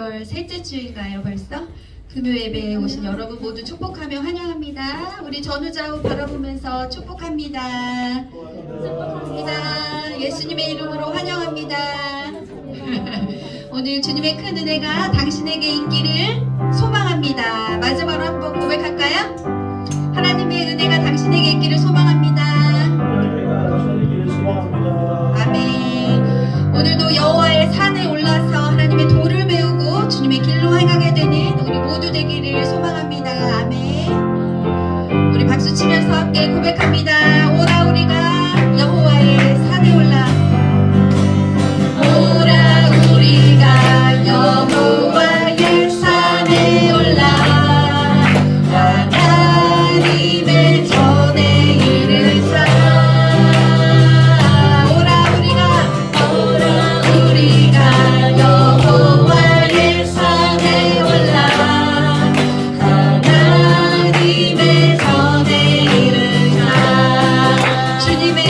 1월 셋째 주인가요 벌써? 금요 예배에 오신 여러분 모두 축복하며 환영합니다. 우리 전우좌우 바라보면서 축복합니다. 축복합니다. 예수님의 이름으로 환영합니다. 오늘 주님의 큰 은혜가 당신에게 있기를 소망합니다. 마지막으로 한번 고백할까요? 하나님의 은혜가 당신에게 있기를 소망합니다. 아멘. 오늘도 여호와의 산에 올라서 하나님의 도를 배우고 주님의 길로 행하게 되는 우리 모두 되기를 소망합니다. 아멘. 우리 박수 치면서 함께 고백합니다. 오라 우리가 여호와의 산에 올라 오라 우리가 여호와의 산에 올라 하나님의 전에 이르자 오라 우리가 여호와의 산에 올라 하나님의 전에 이르자 주님의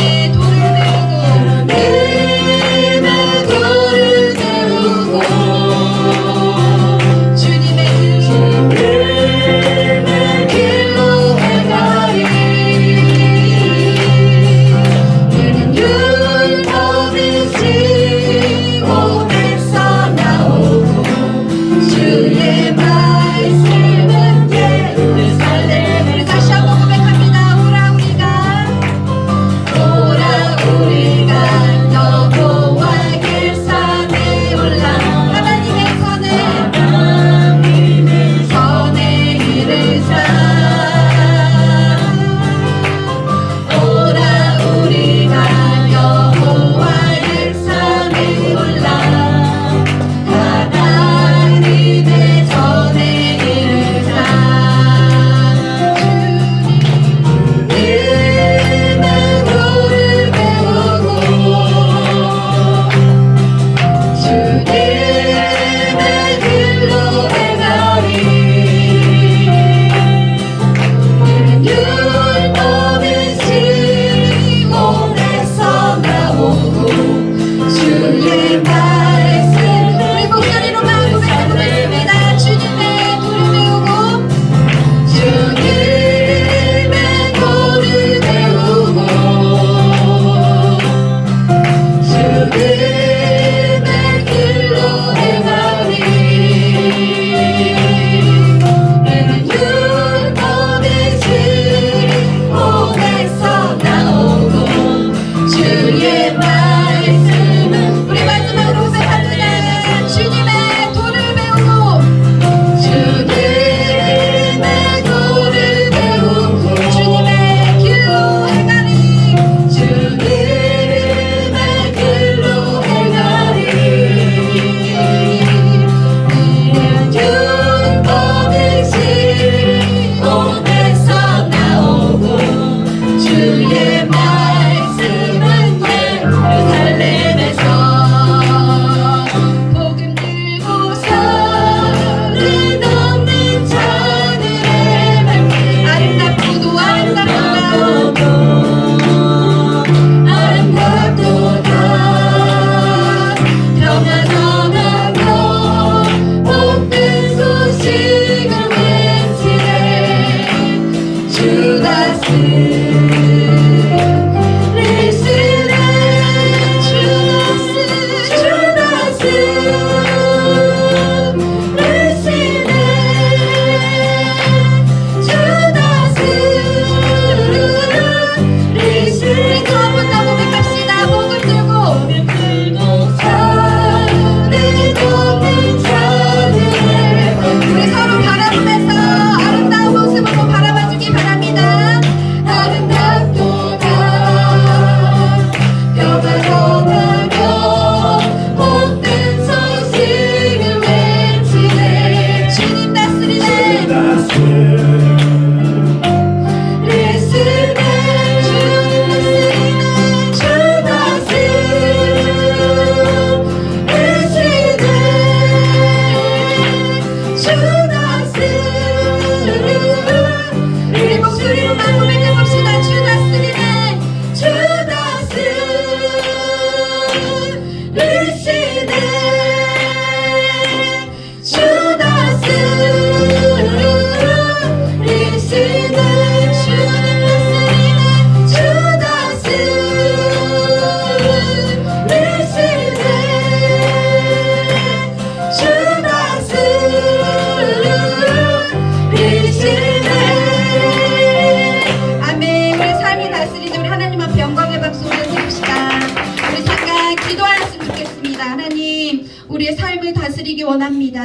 하나님 우리의 삶을 다스리기 원합니다.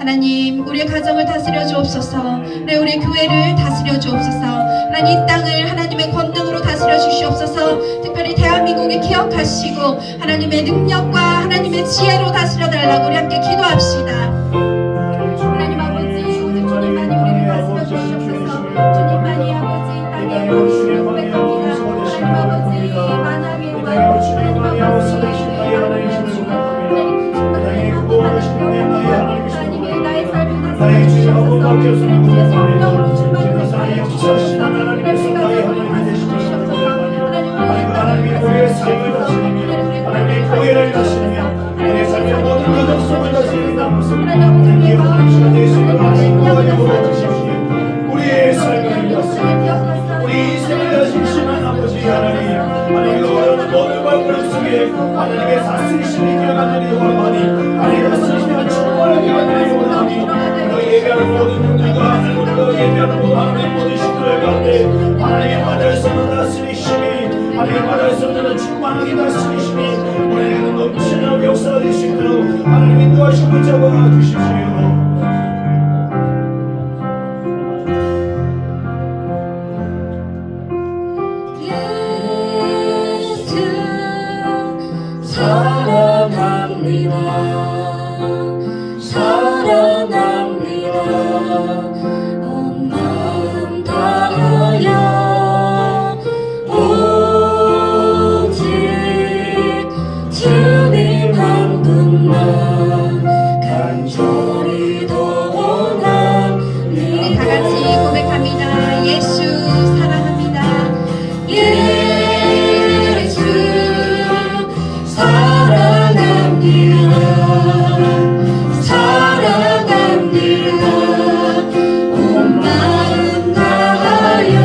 하나님 우리의 가정을 다스려 주옵소서. 네, 우리의 교회를 다스려 주옵소서. 하나님 이 땅을 하나님의 권능으로 다스려 주시옵소서. 특별히 대한민국을 기억하시고 하나님의 능력과 하나님의 지혜로 다스려 달라고 우리 함께 기도합시다. 하나님 아버지 오직 주님만이 우리를 다스려 주시옵소서. 주님만이 아버지 이 땅의 왕이시를 고백합니다. 하나님 아버지 만왕의 왕 하나님 아버지 하나님의 나의 삶을 다스려 주시옵소서. 주의 성령으로 충만하게 하여 주시옵소서. 하나님의 가정을 다스려 주시옵소서. 하나님 우리의 삶을 다스리며 하나님의 교회를 다스리며 우리의 삶의 모든 것을 속을 다스리는 모습 하나님 기억하는 시간 되시길 하나님 도와주십시오. 우리의 삶을 다스리며 우리 인생을 다스리시는 아버지 하나님 하나님 모든 것들 속에 하나님의 다스리심이 기억하는 원하니 하나님 다스리시면 충만하게 하는 원하니 너희 예배하는 모든 분들과 하나님 너 예배하는 모든 하나님 모든 식구들 가운데 하나님의 받을 수 없는 다스리심이 하나님 받을 수 없는 충만하게 다스리심이 우리에게는 넘치는 역사가 될 수 있도록 하나님 인도하시고 붙잡아 주십시오. 사랑합니다. 사랑합니다. 온 마음 다하여 오직 주님 한 분만 간절히 더 원합니다. 우리 다 같이 고백합니다. 예수 사랑합니다. 예수 사랑합니다. 사랑합니다. 온 마음 다하여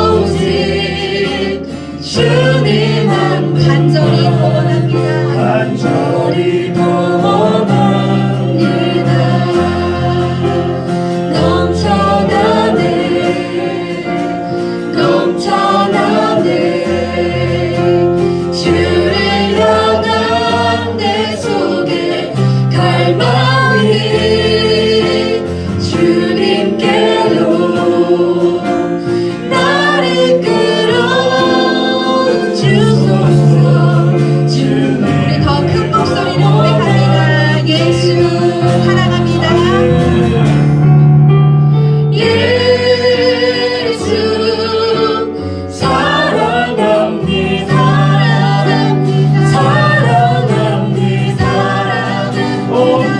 오직 주님 한 분 간절히 원합니다. 간절히 더 원합니다. 넘쳐나네 넘쳐나네 주를 향한 내 속에 갈망이 주님께로 나를 이끌어 주소서. 주님 우리 더 큰 목소리로 고백합니다. 예수 사랑합니다. 예수 사랑합니다. 사랑합니다. 온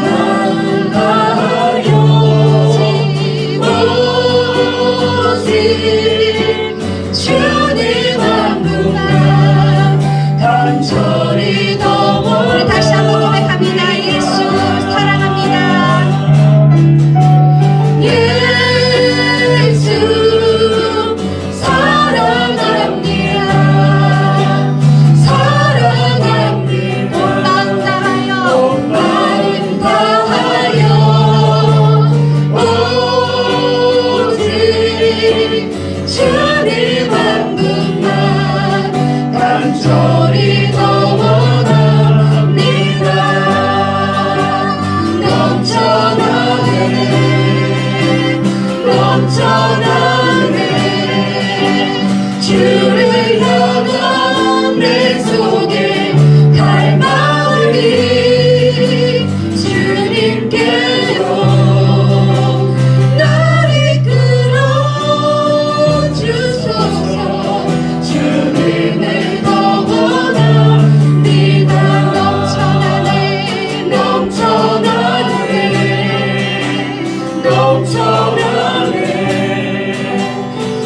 마음 다하여 오직 주님 한 분만 간절히 더 우리 다시 한번 고백합니다. 예수 사랑합니다. 예수 사랑합니다. 사랑합니다. 온 마음 다하여 오직 주님 한 분만 간절히 더 원합니다. 넘쳐나네 넘쳐나네 주를 향한 내 속에 갈망이 주님께로 나를 이끌어 주소서. 주님을 더 원합니다. 넘쳐나네 넘쳐나네 넘쳐나네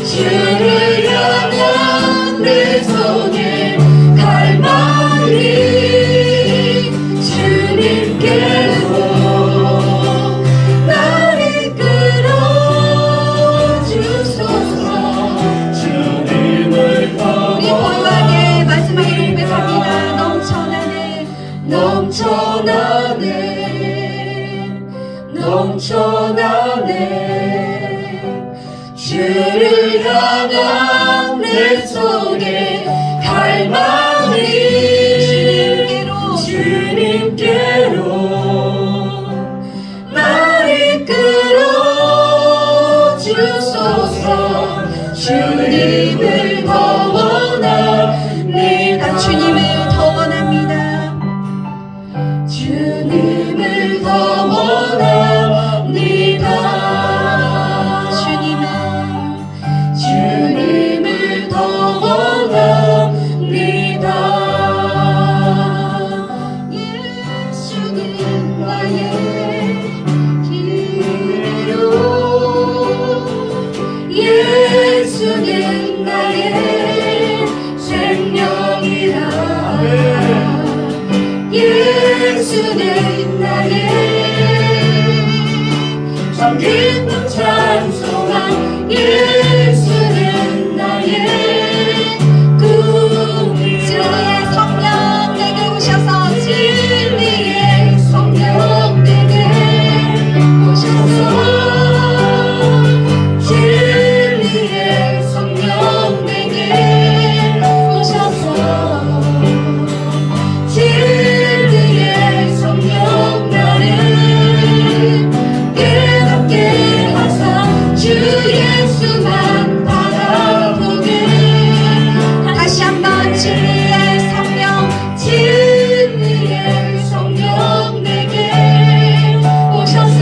주를 향한 내 속에 갈망이 주님께로 나를 이끌어 주소서. 주님을 더 우리 고요하게 마지막으로 고백합니다. 넘쳐나네. 넘쳐나네 넘쳐나네 주를 향한 내 속에 갈망이 기쁨 찬송한 예수는 나의 꿈이라. 진리의 성령 내게 오셔서 진리의 성령 내게 오셔서 진리의 성령 내게 오셔서 진리의 성령 나를 깨닫게 하사 주 예수만 바라보게. 다시 한번 진리의 성령 진리의 성령 내게 오셔서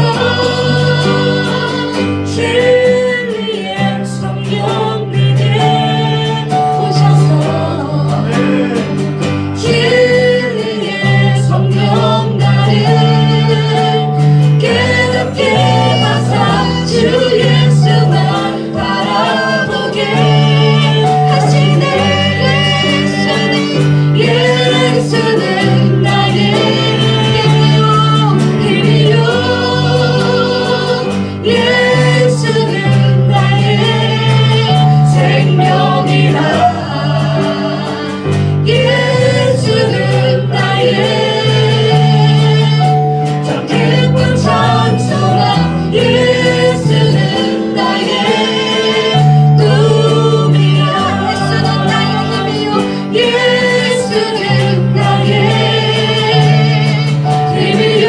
진리의 성령 내게 오셔서 진리의 성령 나를 깨닫게 하사 주 예수만 바라보게 하시네. 예수는 나의 힘이요 예수는 나의 생명이라. 예수는 나의 참 기쁨 찬송한 예수는 나의 꿈이라. 예수는 나의 힘이요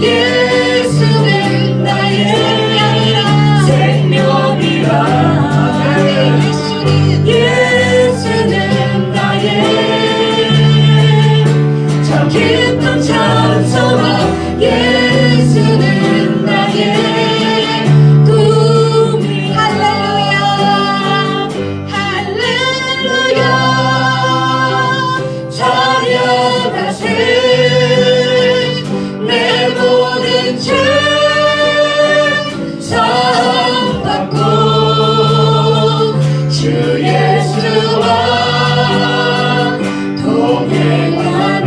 예수는 나의 힘이요 예수는 나의 생명이라. 예수는 나의 참 기쁨 찬송한 예수는 나의 꿈이라. 할렐루야 할렐루야 찬양하세. 내 모든 죄 사함받고 주 예수와 동행하니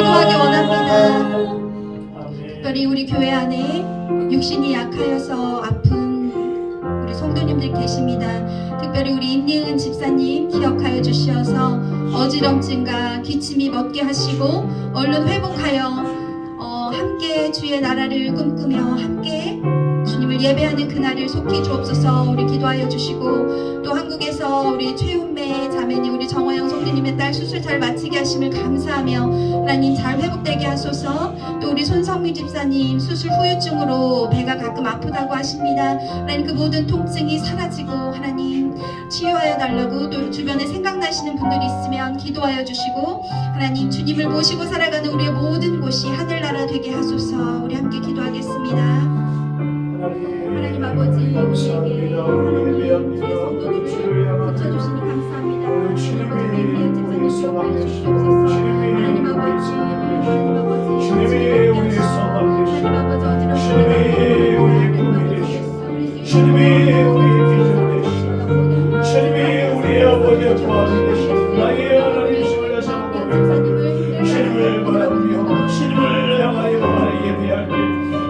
기도하기 원합니다. 아멘. 특별히 우리 교회 안에 육신이 약하여서 아픈 우리 성도님들 계십니다. 특별히 우리 임예은 집사님 기억하여 주시어서 어지럼증과 기침이 멎게 하시고 얼른 회복하여 함께 주의 나라를 꿈꾸며 함께 주님을 예배하는 그날을 속히 주옵소서. 우리 기도하여 주시고 또 한국에서 우리 최훈매 자매님 우리 정화영 성도님의 딸 수술 잘 마치게 하심을 감사하며 하나님 잘 회복되게 하소서. 또 우리 손성미 집사님 수술 후유증으로 배가 가끔 아프다고 하십니다. 하나님 그 모든 통증이 사라지고 하나님 치유하여 달라고 또 주변에 생각나시는 분들이 있으면 기도하여 주시고 하나님 주님을 모시고 살아가는 우리의 모든 곳이 하늘나라 되게 하소서. 우리 함께 기도하겠습니다. 하나님 아버지 우리에게 하나님 주의 성도들을 고쳐주시니 감사합니다. 주님의 집사님 기억하여 주시옵소서. 하나님 아버지 주님이 우리 소망 되시고 하나님 아버지 어지러운 주님이 우리 꿈이 되시고 주님이 우리 비전 되시고 주님이 우리 아버지의 도와주 되시고 나의 하나님이심을 다시 한번 고백합니다. 주님을 바라보며 주님을 향하여 예배할 때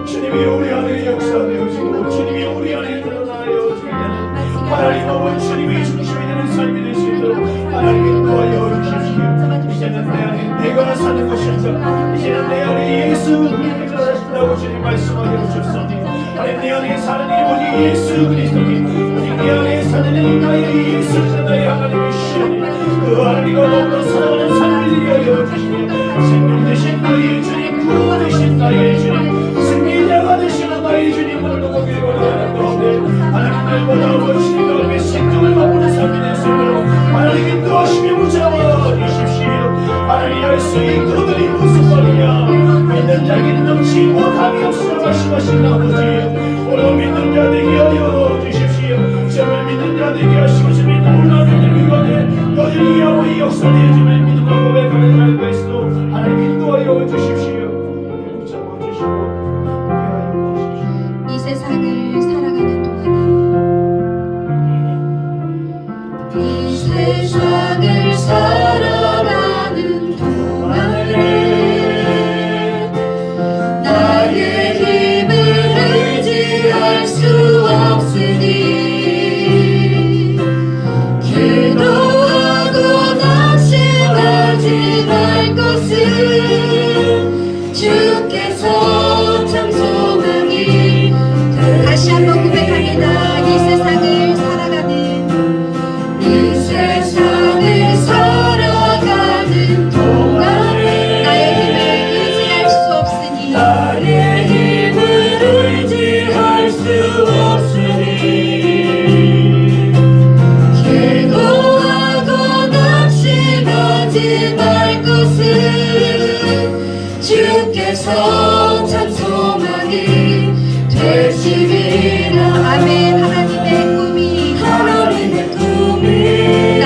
주님이 우리 안에 역사되어지고 주님이 우리 안에 드러나여 주게 되는 하나님 아버지 주님이 중심이 되는 삶이 될 수 있도록 하나님이 도와여 주십시오. 이제는 내 안에 내가 사는 것이 아니라 이제는 내 안에 예수 그리스도가 사신다고 주님 말씀하여 주셨으니 하나님 내 안에 사는 이분이 예수 그리스도니 오직 내 안에 사는 나의 예수 나의 하나님이시니 그 하나님과 더불어 살아가는 삶을 위하여 주시니 생명 되신 나의 주님 구원 되신 나의 주님 승리자가 되시는 나의 주님을 보게 원하는 가운데 하나님 날마다 아버지 가운데 생명을 맛보는 삶이 될 수 있도록 하나님 인도하시며 붙잡아 주십시오. 하나님 할 수 있는 그들이 무슨 말이냐 믿는 자에게는 넘치 못함이 없으라 말씀하신 아버지 오늘 믿는 자 되게 하여 주십시오. 시험을 믿는 자 되게 하시고 주님 놀라는 들 위반에 여전히 아버지 역사되어짐을 믿음과 고백하는 자를 그리스도 하나님 인도하여 주십시오. 붙잡아 주시고 이 세상을 살아가는 동안에 이 세상을 살아가는 동안에 나의 힘을 의지할 수 없으니 기도하고 낙심하지 말 것은 주께서 참 소망이 다시 한번 고백합니다. 이 세상을 살아가는 이 세상을 살아가는 동안에 나의 힘을 의지할 수 없으니 나의 힘을 의지할 수 없으니 기도하고 낙심하지 말 것은 주께서 참 소망이 되시리라. 아멘. 하나님의 꿈이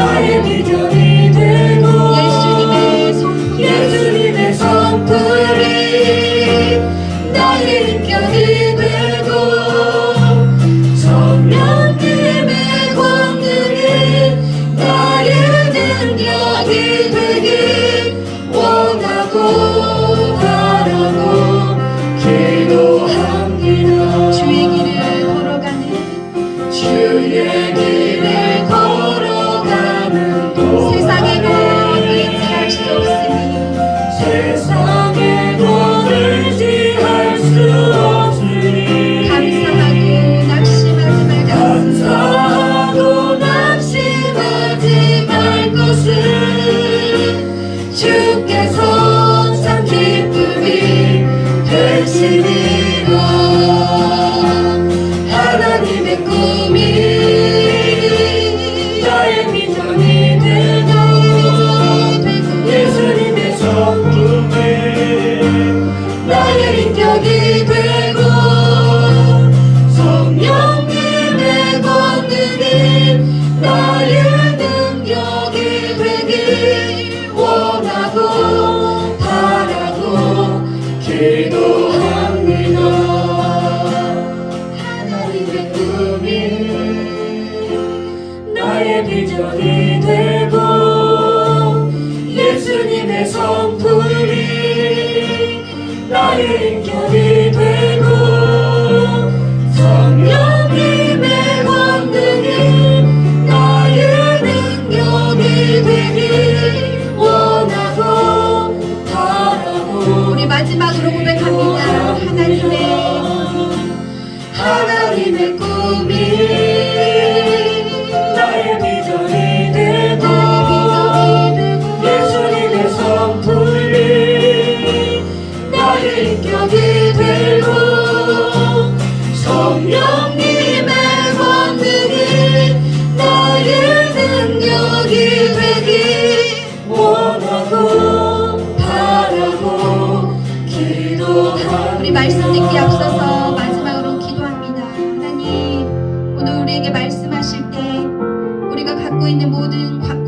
나의 비전이 되고 예수님의 성품이 나의 인격이 되고 성령님의 권능이 나의 능력이 되길 원하고 바라고 기도합니다. 주의 길을 걸어가는 동안 세상의 것 의지할 수 없으니 세상의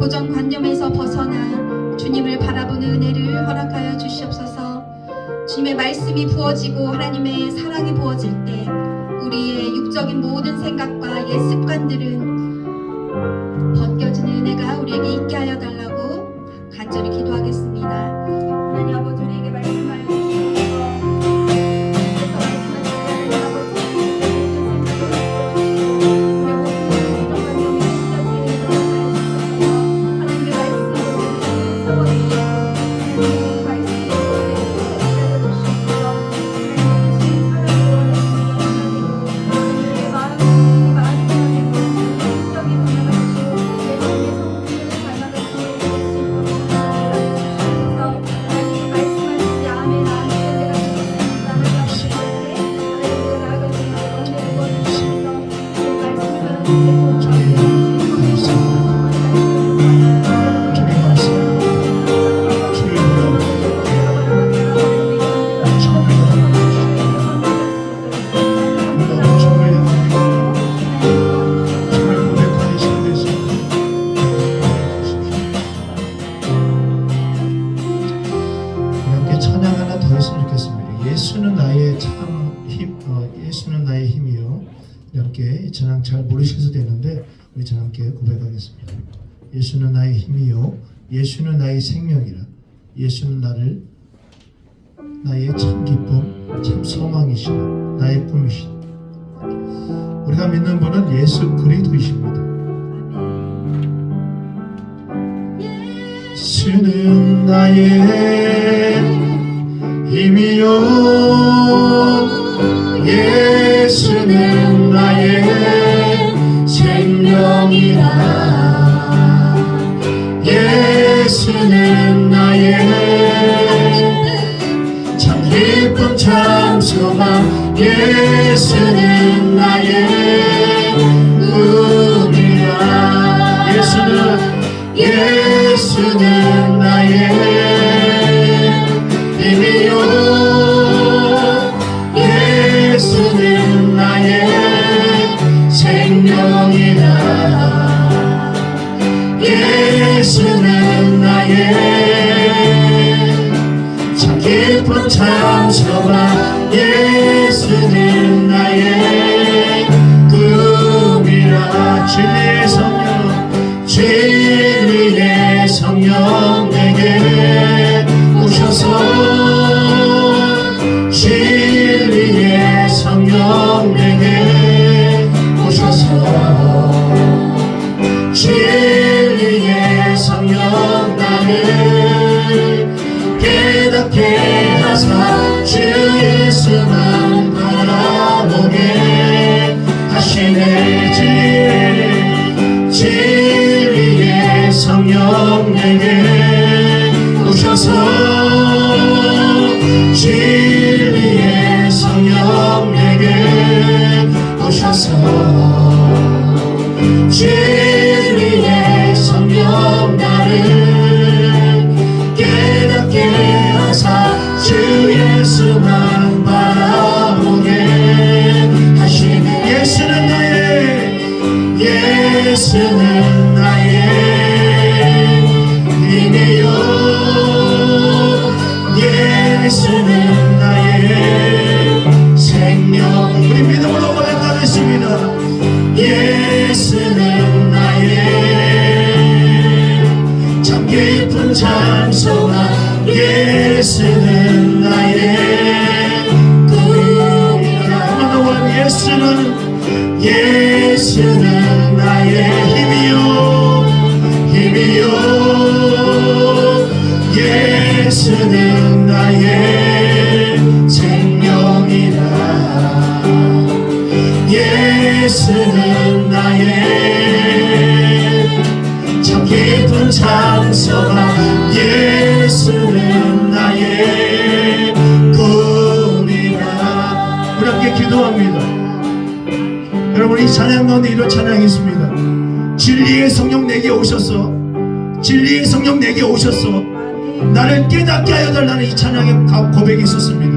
고정관념에서 벗어나 주님을 바라보는 은혜를 허락하여 주시옵소서. 주님의 말씀이 부어지고 하나님의 사랑이 부어질 때 우리의 육적인 모든 생각과 옛 습관들은 벗겨지는 은혜가 우리에게 있게 하여 달라고 간절히 기도하겠습니다. 하나님 아버지, 우리에게 말씀하여 주시옵소서. 함께 전항 잘 모르셔도 되는데 우리 전 함께 고백하겠습니다. 예수는 나의 힘이요 예수는 나의 생명이라. 예수는 나의 참 기쁨 참 소망이시라. 나의 꿈이시라. 우리가 믿는 분은 예수 그리스도이십니다. 예수는 나의 힘이요 예수는 나의 생명이라. 예수는 나의 참 기쁨 참 소망. 예수는 나의 꿈이라. 예수는 나의 힘이요 예수는 나의 생명이라. 예수는 나의 참 기쁨 참 소망. 예수는 나의 꿈이라. 진리의 성령 내게 오셔서 진리의 성령 내게 오셔서 진리의 성령 나를 깨닫게 하사 주 예수만 바라보게 하시네. 진리의 성령 내게 오셔서 진리의 성령 내게 오셔서 진리의 성령 나를 깨닫게 하사 주 예수만 바라보게 하시네. 예수는 나의 힘이요 예수는 나의 생명. 우리 믿음으로 고백하겠습니다. 예수는 나의 참 깊은 참 소망. 예수는 나의 꿈이라. 예수는 나의 힘이요 예수는 나의 생명이라. 예수는 나의 참 깊은 참 소망. 예수는 나의 꿈이라. 우리 함께 기도합니다. 여러분, 이 찬양 가운데 이런 찬양이 있습니다. 진리의 성령 내게 오셔서 진리의 성령 내게 오셔서 나를 깨닫게 하여 달라는 이 찬양의 고백이 있었습니다.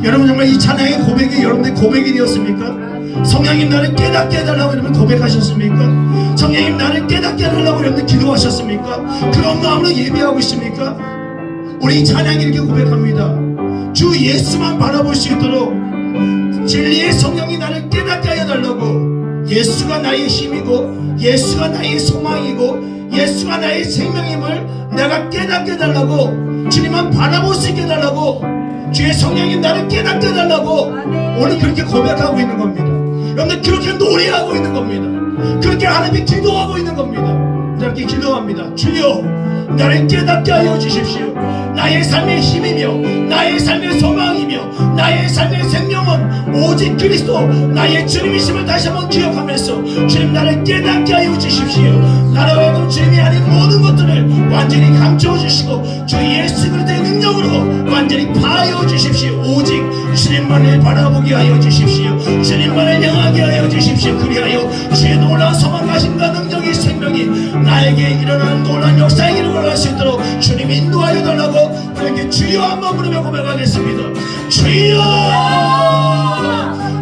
여러분, 정말 이 찬양의 고백이 여러분의 고백이 되었습니까? 성령님 나를 깨닫게 해달라고 여러분 고백하셨습니까? 성령님 나를 깨닫게 해달라고 여러분 기도하셨습니까? 그런 마음으로 예배하고 있습니까? 우리 찬양이 이렇게 고백합니다. 주 예수만 바라볼 수 있도록 진리의 성령이 나를 깨닫게 해달라고. 예수가 나의 힘이고 예수가 나의 소망이고 예수가 나의 생명임을 내가 깨닫게 해달라고. 주님만 바라볼 수 있게 해달라고. 주의 성령이 나를 깨닫게 해달라고 오늘 그렇게 고백하고 있는 겁니다. 여러분들 그렇게 노래하고 있는 겁니다. 그렇게 하나님께 기도하고 있는 겁니다. 이렇게 기도합니다. 주여 나를 깨닫게 하여 주십시오. 나의 삶의 힘이며 나의 삶의 소망이며 나의 삶의 생명은 오직 그리스도 나의 주님이심을 다시 한번 기억하면서 주님 나를 깨닫게 하여 주십시오. 나로 하여금 주님이 아닌 모든 것들을 완전히 감추어 주시고 주 예수 그리스도의 능력으로 완전히 파하여 주십시오. 오직 주님만을 바라보게 하여 주십시오. 주님만을 향하게 하여 주십시오. 그리하여 주의 놀라운 소망하심과 능력의 생명이 나에게 일어나는 놀라운 역사에 일어날 수 있도록 주님 인도하여 달라고 그렇게 주여 한번 부르며 고백하겠습니다. 주여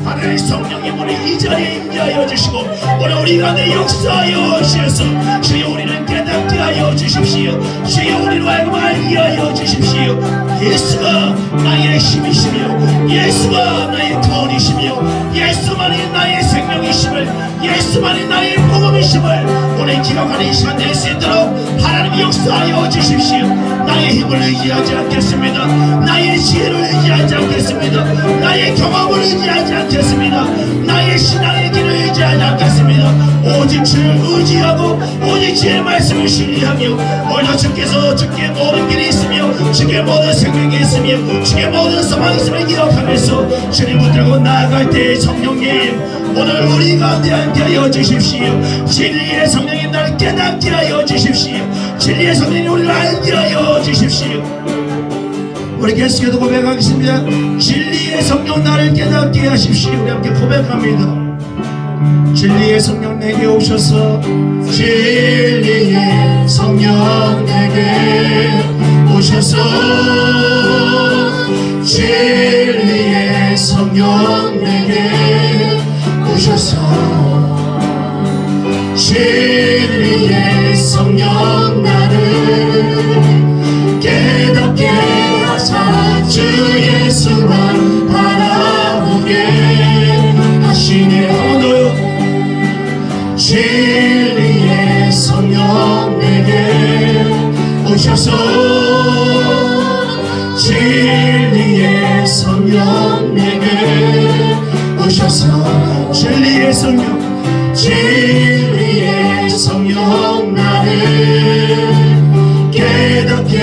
하나님의 성령이 오늘 이 자리에 임재하여 주시고 오늘 우리 가운데 역사하여 주셔서 주여 우리를 깨닫게 하여 주십시오. 주여 우리로 하여금 알게 하여 주십시오. 예수가 나의 힘이시며 예수가 나의 구원이시며 예수만이 나의 생명이심을 예수만이 나의 복음이심을 오늘 기록하는 이 시간 될 수 있도록 하나님이 역사하여 주십시오. 나의 힘을 의지하지 않겠습니다. 나의 지혜를 의지하지 않겠습니다. 나의 경험을 의지하지 않겠습니다. 나의 신앙의 길을 의지하지 않겠습니다. 오직 주를 의지하고 오직 주의 말씀을 신뢰하며 오늘 주께서 주께 모든 길이 있으며 주께 모든 생명이 있으며 주께 모든 소망이 있음을 기억하면서 주님 붙들고 나아갈 때 성령님 오늘 우리 가운데 함께하여 주십시오. 진리의 성령님 나를 깨닫게 하여 주십시오. 진리의 성령님 우리를 알게 하여 주십시오. 우리 계속해서 고백하겠습니다. 진리의 성령 나를 깨닫게 하십시오. 우리 함께 고백합니다. 진리의 성령 내게 오셔서 진리의 성령 내게 오셔서 진리의 성령 내게 오셔서 진리의 성령 나를 깨닫게 하사 주 예수만 바라보게 하시네. 진리의 성령 내게 오셔서 진리의 성령 내게 오셔서 진리의 성령 진리의 성령 나를 깨닫게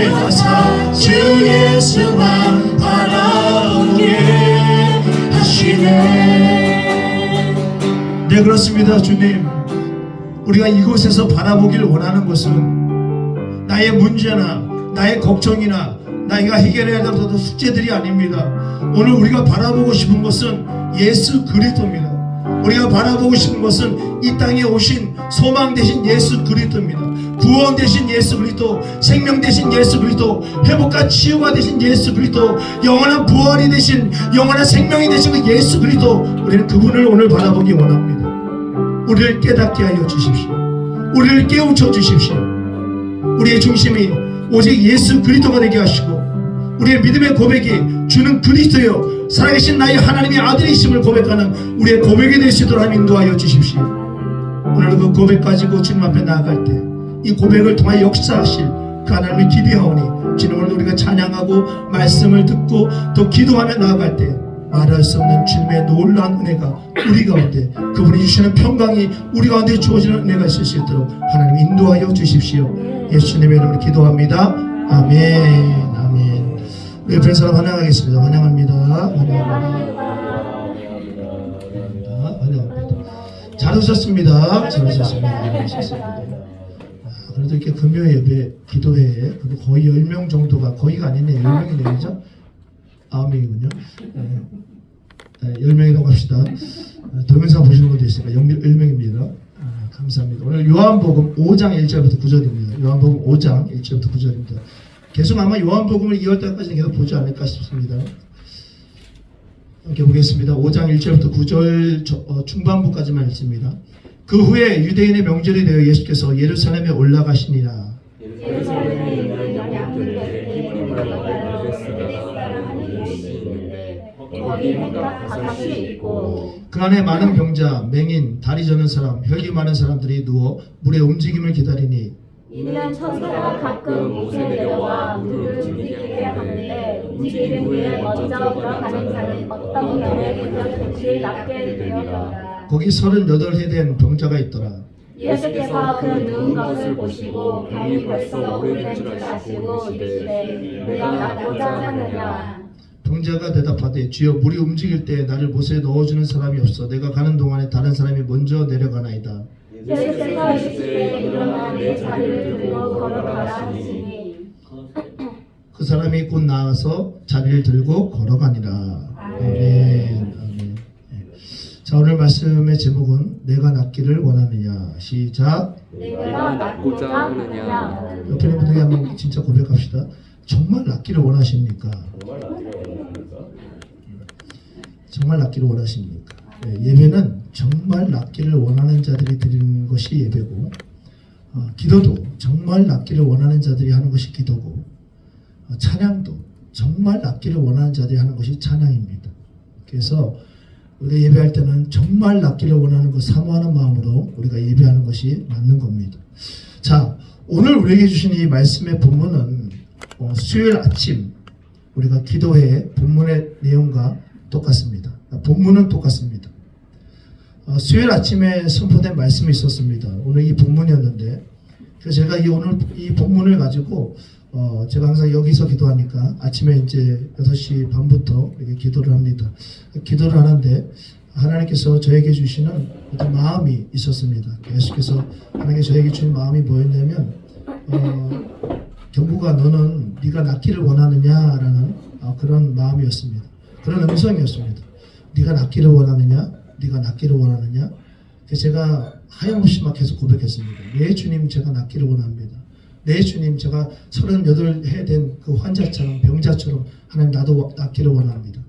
하사 주 예수만 바라보게 하시네. 네 그렇습니다. 주님 우리가 이곳에서 바라보기를 원하는 것은 나의 문제나 나의 걱정이나 나이가 해결해야 될 숙제들이 아닙니다. 오늘 우리가 바라보고 싶은 것은 예수 그리스도입니다. 우리가 바라보고 싶은 것은 이 땅에 오신 소망 되신 예수 그리스도입니다. 구원 되신 예수 그리스도, 생명 되신 예수 그리스도, 회복과 치유가 되신 예수 그리스도, 영원한 부활이 되신 영원한 생명이 되신 그 예수 그리스도, 우리는 그분을 오늘 바라보기 원합니다. 우리를 깨닫게 하여 주십시오. 우리를 깨우쳐 주십시오. 우리의 중심이 오직 예수 그리스도가 되게 하시고 우리의 믿음의 고백이 주는 그리스도여 살아계신 나의 하나님의 아들이심을 고백하는 우리의 고백이 될 수 있도록 하나님 인도하여 주십시오. 오늘 그 고백 가지고 주님 앞에 나아갈 때 이 고백을 통하여 역사하실 그 하나님을 기대하오니 주님 오늘 우리가 찬양하고 말씀을 듣고 또 기도하며 나아갈 때 말할 수 없는 주님의 놀라운 은혜가 우리 가운데 그분이 주시는 평강이 우리 가운데 주어지는 은혜가 있을 수 있도록 하나님 인도하여 주십시오. 예수님의 이름으로 기도합니다. 아멘. 아멘. 우리 옆에 사람 환영하겠습니다. 환영합니다. 환영합니다. 잘 오셨습니다. 잘 오셨습니다. 그래도 이렇게 금요 예배 기도회에 거의 10명 정도가 거의가 아니네 10명이네요. 그죠? 9명이군요. 10명이라고 합시다. 동영상 보시는 분도 있으니까 10명입니다. 감사합니다. 오늘 요한복음 5장 1절부터 9절입니다. 요한복음 5장 1절부터 9절입니다. 계속 아마 요한복음을 2월달까지 계속 보지 않을까 싶습니다. 함께 보겠습니다. 5장 1절부터 9절 중반부까지만 읽습니다. 그 후에 유대인의 명절이 되어 예수께서 예루살렘에 올라가시니라. 예루살렘에 있는 양들에게 기름을 받아 베데스다라 하는 곳이 있는데 거기 햇각 바깥이 있고 그 안에 많은 병자, 맹인, 다리 저는 사람, 혈기 많은 사람들이 누워 물의 움직임을 기다리니 이는 천사가 가끔 못에 내려와 물을 움직이게 하는데 움직인 후에 먼저 들어가는 자는 어떤 날에 그것이 낫게 되었더라. 거기 38해 된 병자가 있더라. 예수께서 그 누운 것을 보시고 병이 벌써 오래된 줄 아시고 이르시되 내가 낫고자 하느냐. 병자가 대답하되 주여 물이 움직일 때 나를 못에 넣어주는 사람이 없어 내가 가는 동안에 다른 사람이 먼저 내려가나이다. 예수께서 이르시되 일어나 내 자리를 들고 걸어가라 하시니 그 사람이 곧 나와서 자리를 들고 걸어가니라. 아멘. 아멘. 자, 오늘 말씀의 제목은 내가 낫기를 원하느냐. 시작. 내가 낫고자 하느냐. 옆에 있는 분에게 한번 진짜 고백합시다. 정말 낫기를 원하십니까? 정말 낫기를 원하십니까? 예배는 정말 낫기를 원하는 자들이 드리는 것이 예배고, 기도도 정말 낫기를 원하는 자들이 하는 것이 기도고, 찬양도 정말 낫기를 원하는 자들이 하는 것이 찬양입니다. 그래서 우리가 예배할 때는 정말 낫기를 원하는 것 사모하는 마음으로 우리가 예배하는 것이 맞는 겁니다. 자, 오늘 우리에게 주신 이 말씀의 본문은 수요일 아침 우리가 기도회 본문의 내용과 똑같습니다. 본문은 똑같습니다. 수요일 아침에 선포된 말씀이 있었습니다. 오늘 이 본문이었는데, 그래서 제가 오늘 이 본문을 가지고 제가 항상 여기서 기도하니까 아침에 이제 6시 반부터 이렇게 기도를 합니다. 기도를 하는데 하나님께서 저에게 주시는 어떤 마음이 있었습니다. 예수께서 하나님께서 저에게 주신 마음이 뭐였냐면 경구가 너는 네가 낫기를 원하느냐라는 그런 마음이었습니다. 그런 음성이었습니다. 네가 낫기를 원하느냐? 네가 낫기를 원하느냐? 그래서 제가 하염없이 막 계속 고백했습니다. 네 주님 제가 낫기를 원합니다. 네 주님 제가 38해 된 그 환자처럼 병자처럼 하나님 나도 낫기를 원합니다.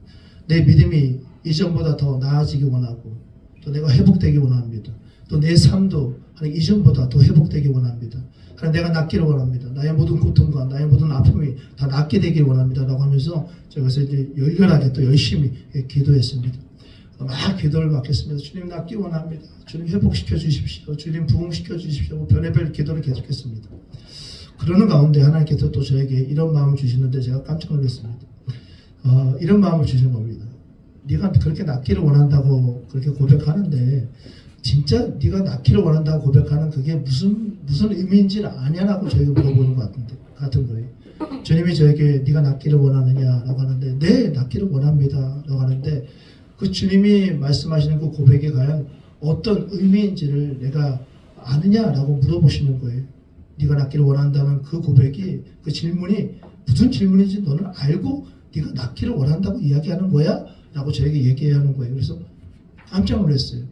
내 믿음이 이전보다 더 나아지기 원하고 또 내가 회복되기 원합니다. 또 내 삶도 하나님 이전보다 더 회복되기 원합니다. 하나님 내가 낫기를 원합니다. 나의 모든 고통과 나의 모든 아픔이 다 낫게 되길 원합니다. 라고 하면서 제가 이제 열렬하게 또 열심히 기도했습니다. 막 기도를 맡겼습니다. 주님 낫기 원합니다. 주님 회복시켜 주십시오. 주님 부흥시켜 주십시오. 별의별 기도를 계속했습니다. 그러는 가운데 하나님께서 또 저에게 이런 마음을 주시는데 제가 깜짝 놀랐습니다. 이런 마음을 주신 겁니다. 네가 그렇게 낫기를 원한다고 그렇게 고백하는데 진짜 네가 낫기를 원한다고 고백하는 그게 무슨 의미인지는 아냐라고 저에게 물어보는 것 같은 거예요. 주님이 저에게 네가 낫기를 원하느냐라고 하는데 네 낫기를 원합니다 라고 하는데 그 주님이 말씀하시는 그 고백이 과연 어떤 의미인지를 내가 아느냐라고 물어보시는 거예요. 네가 낫기를 원한다는 그 고백이 그 질문이 무슨 질문인지 너는 알고 네가 낫기를 원한다고 이야기하는 거야? 라고 저에게 얘기하는 거예요. 그래서 깜짝 놀랐어요.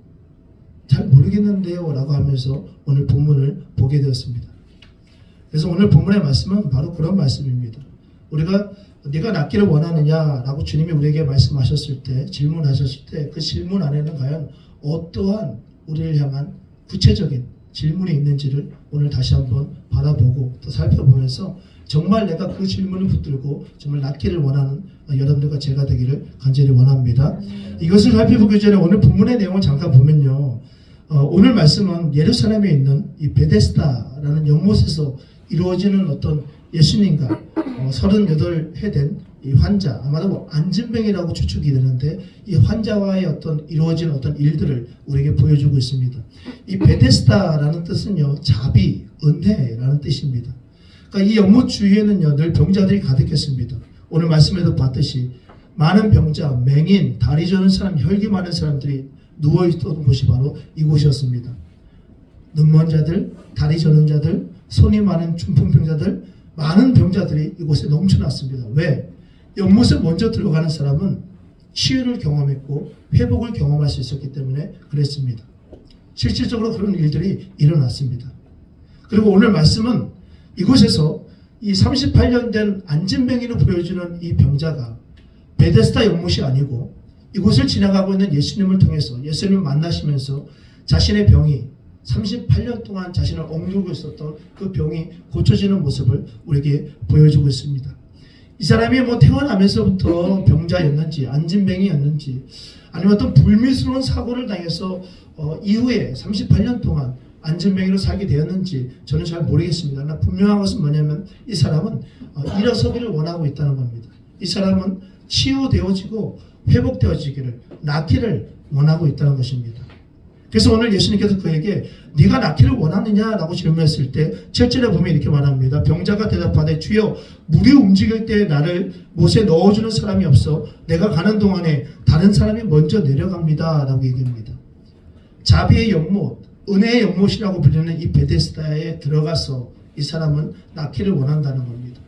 잘 모르겠는데요 라고 하면서 오늘 본문을 보게 되었습니다. 그래서 오늘 본문의 말씀은 바로 그런 말씀입니다. 우리가 네가 낫기를 원하느냐 라고 주님이 우리에게 말씀하셨을 때 질문하셨을 때 그 질문 안에는 과연 어떠한 우리를 향한 구체적인 질문이 있는지를 오늘 다시 한번 바라보고 또 살펴보면서 정말 내가 그 질문을 붙들고 정말 낫기를 원하는 여러분들과 제가 되기를 간절히 원합니다. 이것을 살펴보기 전에 오늘 본문의 내용을 잠깐 보면요. 오늘 말씀은 예루살렘에 있는 이 베데스다라는 연못에서 이루어지는 어떤 예수님과 38해 된 이 환자, 아마도 안진병이라고 추측이 되는데 이 환자와의 어떤 이루어진 어떤 일들을 우리에게 보여주고 있습니다. 이 베데스다라는 뜻은요, 자비, 은혜라는 뜻입니다. 그러니까 이 연못 주위에는요, 늘 병자들이 가득했습니다. 오늘 말씀에도 봤듯이 많은 병자, 맹인, 다리 저는 사람, 혈기 많은 사람들이 누워있던 곳이 바로 이곳이었습니다. 눈먼 자들, 다리 저는 자들, 손이 많은 중풍병자들, 많은 병자들이 이곳에 넘쳐났습니다. 왜? 연못에 먼저 들어가는 사람은 치유를 경험했고 회복을 경험할 수 있었기 때문에 그랬습니다. 실질적으로 그런 일들이 일어났습니다. 그리고 오늘 말씀은 이곳에서 이 38년 된 안진병인으로 보여지는 이 병자가 베데스다 연못이 아니고 이곳을 지나가고 있는 예수님을 통해서 예수님을 만나시면서 자신의 병이 38년 동안 자신을 억누르고 있었던 그 병이 고쳐지는 모습을 우리에게 보여주고 있습니다. 이 사람이 뭐 태어나면서부터 병자였는지 안진뱅이였는지 아니면 어떤 불미스러운 사고를 당해서 이후에 38년 동안 안진뱅이로 살게 되었는지 저는 잘 모르겠습니다. 그러나 분명한 것은 뭐냐면 이 사람은 일어서기를 원하고 있다는 겁니다. 이 사람은 치유되어지고 회복되어지기를, 낫기를 원하고 있다는 것입니다. 그래서 오늘 예수님께서 그에게 네가 낫기를 원하느냐라고 질문했을 때 7절에 보면 이렇게 말합니다. 병자가 대답하되 주여 물이 움직일 때 나를 못에 넣어주는 사람이 없어 내가 가는 동안에 다른 사람이 먼저 내려갑니다 라고 얘기합니다. 자비의 연못, 은혜의 연못이라고 불리는 이 베데스다에 들어가서 이 사람은 낫기를 원한다는 겁니다.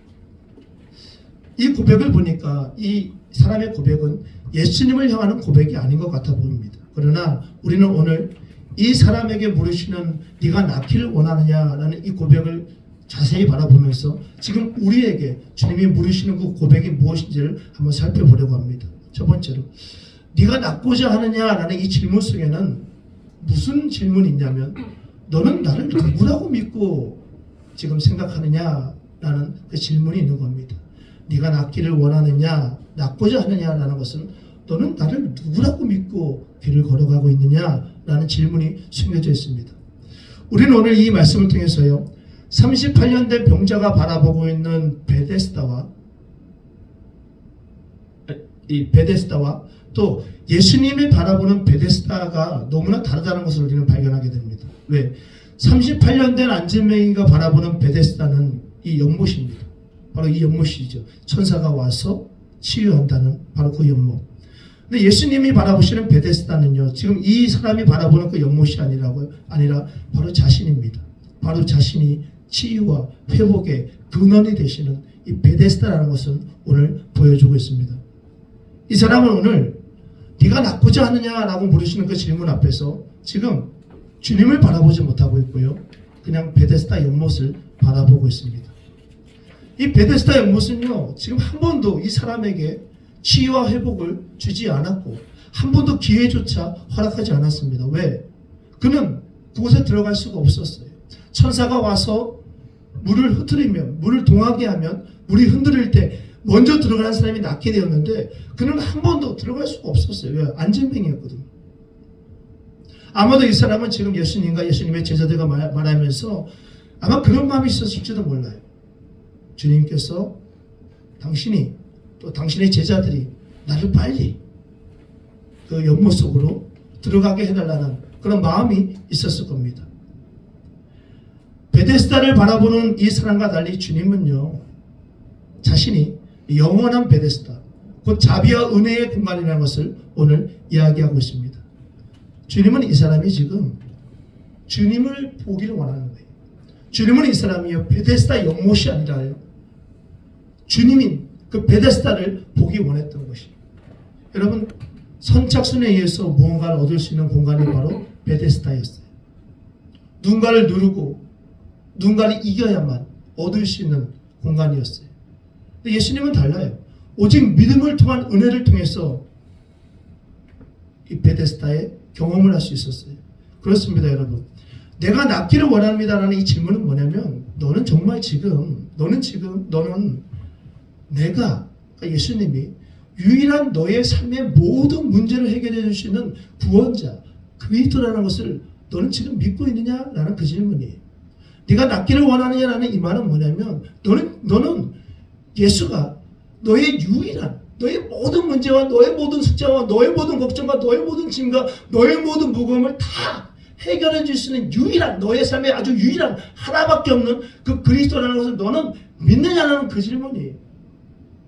이 고백을 보니까 이 사람의 고백은 예수님을 향하는 고백이 아닌 것 같아 보입니다. 그러나 우리는 오늘 이 사람에게 물으시는 네가 낫기를 원하느냐라는 이 고백을 자세히 바라보면서 지금 우리에게 주님이 물으시는 그 고백이 무엇인지를 한번 살펴보려고 합니다. 첫 번째로 네가 낫고자 하느냐라는 이 질문 속에는 무슨 질문이 있냐면 너는 나를 누구라고 믿고 지금 생각하느냐라는 그 질문이 있는 겁니다. 네가 낫기를 원하느냐, 낫고자 하느냐라는 것은 너는 나를 누구라고 믿고 길을 걸어가고 있느냐라는 질문이 숨겨져 있습니다. 우리는 오늘 이 말씀을 통해서요 38년 된 병자가 바라보고 있는 베데스다와 또 예수님이 바라보는 베데스다가 너무나 다르다는 것을 우리는 발견하게 됩니다. 왜? 38년 된 안진뱅이가 바라보는 베데스다는 이 연못입니다. 바로 이 연못이죠. 천사가 와서 치유한다는 바로 그 연못. 근데 예수님이 바라보시는 베데스다는요, 지금 이 사람이 바라보는 그 연못이 아니라 바로 자신입니다. 바로 자신이 치유와 회복의 근원이 되시는 이 베데스다라는 것은 오늘 보여주고 있습니다. 이 사람은 오늘 네가 낫고자 하느냐라고 물으시는 그 질문 앞에서 지금 주님을 바라보지 못하고 있고요, 그냥 베데스다 연못을 바라보고 있습니다. 이 베데스다 연못은요, 지금 한 번도 이 사람에게 치유와 회복을 주지 않았고 한 번도 기회조차 허락하지 않았습니다. 왜? 그는 그곳에 들어갈 수가 없었어요. 천사가 와서 물을 흐트리면, 물을 동하게 하면 물이 흔들릴 때 먼저 들어가는 사람이 낫게 되었는데 그는 한 번도 들어갈 수가 없었어요. 왜? 안진뱅이였거든요. 아마도 이 사람은 지금 예수님과 예수님의 제자들과 말하면서 아마 그런 마음이 있었을지도 몰라요. 주님께서 당신이 또 당신의 제자들이 나를 빨리 그 연못 속으로 들어가게 해달라는 그런 마음이 있었을 겁니다. 베데스다를 바라보는 이 사람과 달리 주님은요, 자신이 영원한 베데스다, 곧 자비와 은혜의 공간이라는 것을 오늘 이야기하고 있습니다. 주님은 이 사람이 지금 주님을 보기를 원하는 거예요. 주님은 이 사람이요 베데스다 연못이 아니라요, 주님인 그 베데스다를 보기 원했던 것이에요. 여러분, 선착순에 의해서 무언가를 얻을 수 있는 공간이 바로 베데스다였어요. 누군가를 누르고 누군가를 이겨야만 얻을 수 있는 공간이었어요. 근데 예수님은 달라요. 오직 믿음을 통한 은혜를 통해서 이 베데스다의 경험을 할 수 있었어요. 그렇습니다, 여러분. 내가 낫기를 원합니다라는 이 질문은 뭐냐면 너는 내가, 그러니까 예수님이 유일한 너의 삶의 모든 문제를 해결해 줄 수 있는 구원자, 그리스도라는 것을 너는 지금 믿고 있느냐라는 그 질문이에요. 네가 낫기를 원하느냐라는 이 말은 뭐냐면 너는 예수가 너의 유일한, 너의 모든 문제와 너의 모든 숙제와 너의 모든 걱정과 너의 모든 짐과 너의 모든 무거움을 다 해결해 줄 수 있는 유일한, 너의 삶에 아주 유일한 하나밖에 없는 그 그리스도라는 것을 너는 믿느냐라는 그 질문이에요.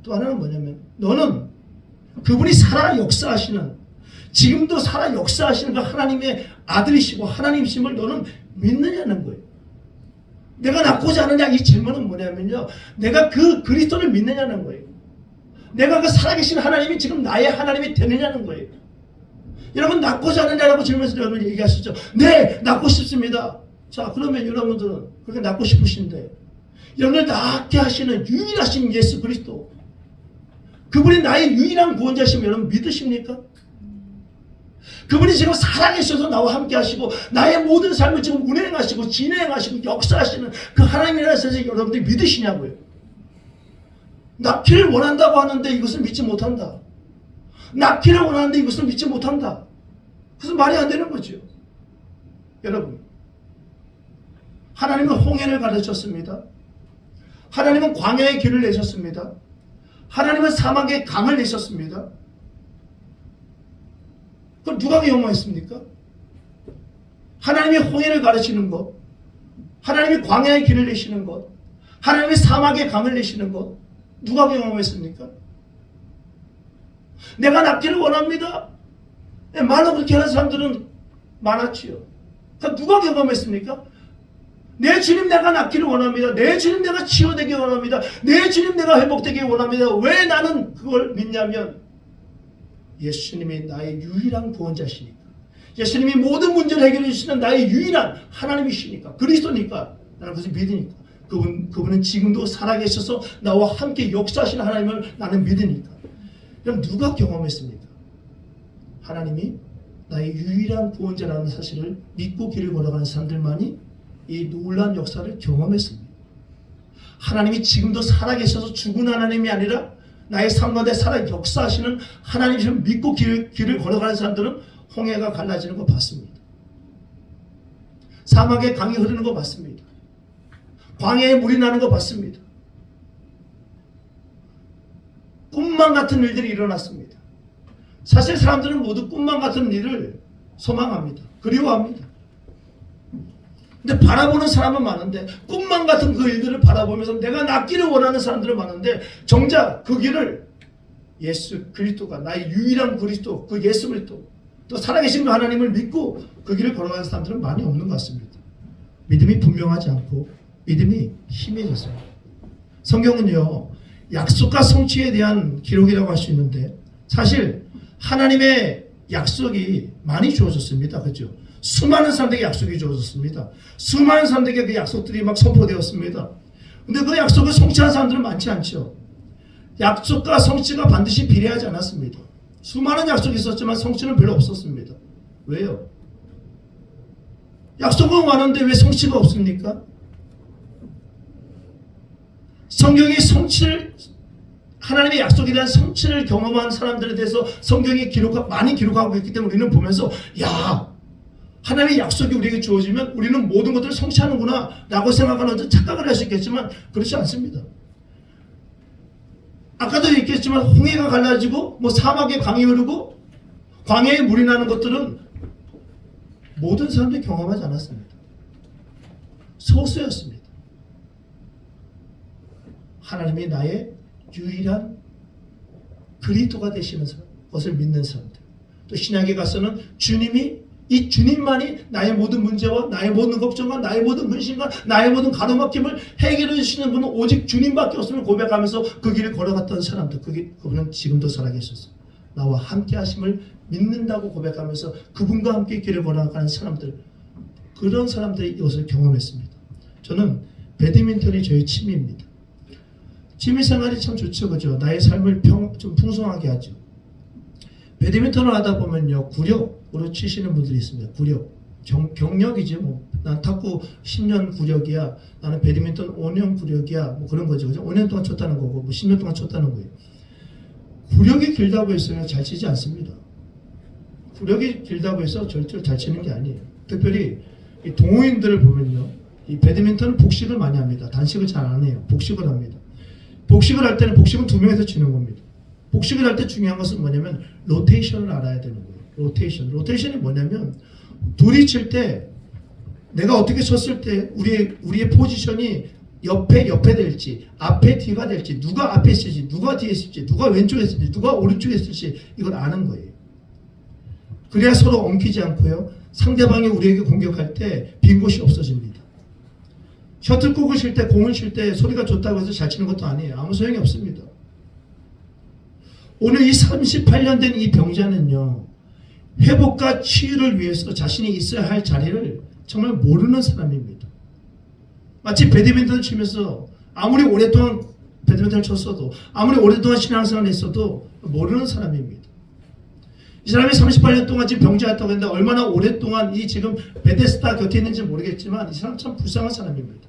또 하나는 뭐냐면 너는 그분이 살아 역사하시는, 지금도 살아 역사하시는 그 하나님의 아들이시고 하나님이심을 너는 믿느냐는 거예요. 내가 낫고자 하느냐, 이 질문은 뭐냐면요, 내가 그 그리스도를 믿느냐는 거예요. 내가 그 살아계신 하나님이 지금 나의 하나님이 되느냐는 거예요. 여러분, 낫고자 하느냐라고 질문해서 여러분 얘기하시죠. 네, 낫고 싶습니다. 자, 그러면 여러분들은 그렇게 낫고 싶으신데 여러분을 낫게 하시는 유일하신 예수 그리스도, 그분이 나의 유일한 구원자심을 여러분 믿으십니까? 그분이 지금 살아계셔서 나와 함께 하시고 나의 모든 삶을 지금 운행하시고 진행하시고 역사하시는 그 하나님이라는 사실 여러분들이 믿으시냐고요. 낳기를 원한다고 하는데 이것을 믿지 못한다. 낳기를 원하는데 이것을 믿지 못한다. 그래서 말이 안 되는 거죠. 여러분, 하나님은 홍해를 가르쳤습니다. 하나님은 광야의 길을 내셨습니다. 하나님은 사막의 강을 내셨습니다. 그걸 누가 경험했습니까? 하나님이 홍해를 가르치는 것, 하나님이 광야의 길을 내시는 것, 하나님이 사막의 강을 내시는 것, 누가 경험했습니까? 내가 낳기를 원합니다. 말로 그렇게 하는 사람들은 많았지요. 그러니까 누가 경험했습니까? 내 주님 내가 낳기를 원합니다. 내 주님 내가 치유되기 원합니다. 내 주님 내가 회복되기 원합니다. 왜 나는 그걸 믿냐면 예수님이 나의 유일한 구원자시니까. 예수님이 모든 문제를 해결해 주시는 나의 유일한 하나님이시니까. 그리스도니까. 나는 그것을 믿으니까. 그분은 지금도 살아계셔서 나와 함께 역사하시는 하나님을 나는 믿으니까. 그럼 누가 경험했습니까? 하나님이 나의 유일한 구원자라는 사실을 믿고 길을 걸어가는 사람들만이 이 놀라운 역사를 경험했습니다. 하나님이 지금도 살아계셔서 죽은 하나님이 아니라 나의 삶 가운데 살아 역사하시는 하나님을 믿고 길을 걸어가는 사람들은 홍해가 갈라지는 거 봤습니다. 사막에 강이 흐르는 거 봤습니다. 광야에 물이 나는 거 봤습니다. 꿈만 같은 일들이 일어났습니다. 사실 사람들은 모두 꿈만 같은 일을 소망합니다. 그리워합니다. 근데 바라보는 사람은 많은데 꿈만 같은 그 일들을 바라보면서 내가 낫기를 원하는 사람들은 많은데 정작 그 길을 예수 그리스도가 나의 유일한 그리스도 그 예수 그리스도 또 살아계신 그 하나님을 믿고 그 길을 걸어가는 사람들은 많이 없는 것 같습니다. 믿음이 분명하지 않고 믿음이 희미해졌어요. 성경은요 약속과 성취에 대한 기록이라고 할 수 있는데 사실 하나님의 약속이 많이 주어졌습니다. 그렇죠? 수많은 사람들에게 약속이 주어졌습니다. 수많은 사람들에게 그 약속들이 막 선포되었습니다. 근데 그 약속을 성취한 사람들은 많지 않죠. 약속과 성취가 반드시 비례하지 않았습니다. 수많은 약속이 있었지만 성취는 별로 없었습니다. 왜요? 약속은 많은데 왜 성취가 없습니까? 성경이 하나님의 약속에 대한 성취를 경험한 사람들에 대해서 성경이 많이 기록하고 있기 때문에 우리는 보면서 야 하나님의 약속이 우리에게 주어지면 우리는 모든 것들을 성취하는구나 라고 생각하는 착각을 할 수 있겠지만 그렇지 않습니다. 아까도 얘기했지만 홍해가 갈라지고 사막에 강이 흐르고 광야에 물이 나는 것들은 모든 사람들이 경험하지 않았습니다. 소수였습니다. 하나님이 나의 유일한 그리스도가 되시는 것을 믿는 사람들. 또 신약에 가서는 이 주님만이 나의 모든 문제와 나의 모든 걱정과 나의 모든 근심과 나의 모든 가로막힘을 해결해 주시는 분은 오직 주님밖에 없음을 고백하면서 그 길을 걸어갔던 사람들. 그분은 지금도 살아계셔서 나와 함께 하심을 믿는다고 고백하면서 그분과 함께 길을 걸어가는 사람들. 그런 사람들이 이것을 경험했습니다. 저는 배드민턴이 저의 취미입니다. 취미생활이 참 좋죠. 그죠? 나의 삶을 좀 풍성하게 하죠. 배드민턴을 하다 보면요. 구력으로 치시는 분들이 있습니다. 구력. 경력이지 난 탁구 10년 구력이야. 나는 배드민턴 5년 구력이야. 그런 거죠. 그죠? 5년 동안 쳤다는 거고 10년 동안 쳤다는 거예요. 구력이 길다고 해서 잘 치지 않습니다. 구력이 길다고 해서 절대로 잘 치는 게 아니에요. 특별히 이 동호인들을 보면요. 이 배드민턴은 복식을 많이 합니다. 단식을 잘 안 해요. 복식을 합니다. 복식을 할 때는 복식은 2명에서 치는 겁니다. 복식을 할 때 중요한 것은 뭐냐면 로테이션을 알아야 되는 거예요. 로테이션이 뭐냐면 둘이 칠 때 내가 어떻게 쳤을 때 우리의 포지션이 옆에 될지 앞에 뒤가 될지 누가 앞에 있을지 누가 뒤에 있을지 누가 왼쪽에 있을지 누가 오른쪽에 있을지 이걸 아는 거예요. 그래야 서로 엉키지 않고요. 상대방이 우리에게 공격할 때 빈 곳이 없어집니다. 셔틀콕을 칠 때 공을 칠 때 소리가 좋다고 해서 잘 치는 것도 아니에요. 아무 소용이 없습니다. 오늘 이 38년 된 이 병자는요. 회복과 치유를 위해서 자신이 있어야 할 자리를 정말 모르는 사람입니다. 마치 배드민턴을 치면서 아무리 오랫동안 배드민턴을 쳤어도 아무리 오랫동안 신앙생활을 했어도 모르는 사람입니다. 이 사람이 38년 동안 지금 병자였다고 했는데 얼마나 오랫동안 이 지금 베데스다 곁에 있는지 모르겠지만 이 사람 참 불쌍한 사람입니다.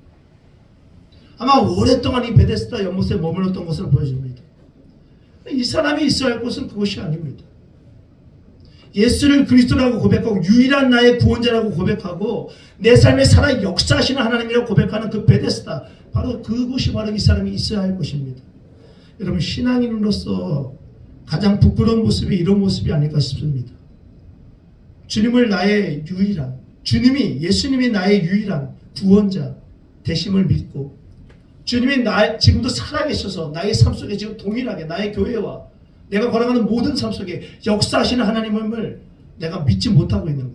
아마 오랫동안 이 베데스다 연못에 머물렀던 것으로 보여집니다. 이 사람이 있어야 할 곳은 그것이 아닙니다. 예수를 그리스도라고 고백하고 유일한 나의 구원자라고 고백하고 내 삶에 살아 역사하시는 하나님이라고 고백하는 그 베데스다, 바로 그곳이 바로 이 사람이 있어야 할 것입니다. 여러분, 신앙인으로서 가장 부끄러운 모습이 이런 모습이 아닐까 싶습니다. 주님을 나의 유일한, 예수님이 나의 유일한 구원자 되심을 믿고 주님이 지금도 살아계셔서 나의 삶 속에 지금 동일하게 나의 교회와 내가 걸어가는 모든 삶 속에 역사하시는 하나님을 내가 믿지 못하고 있는 것.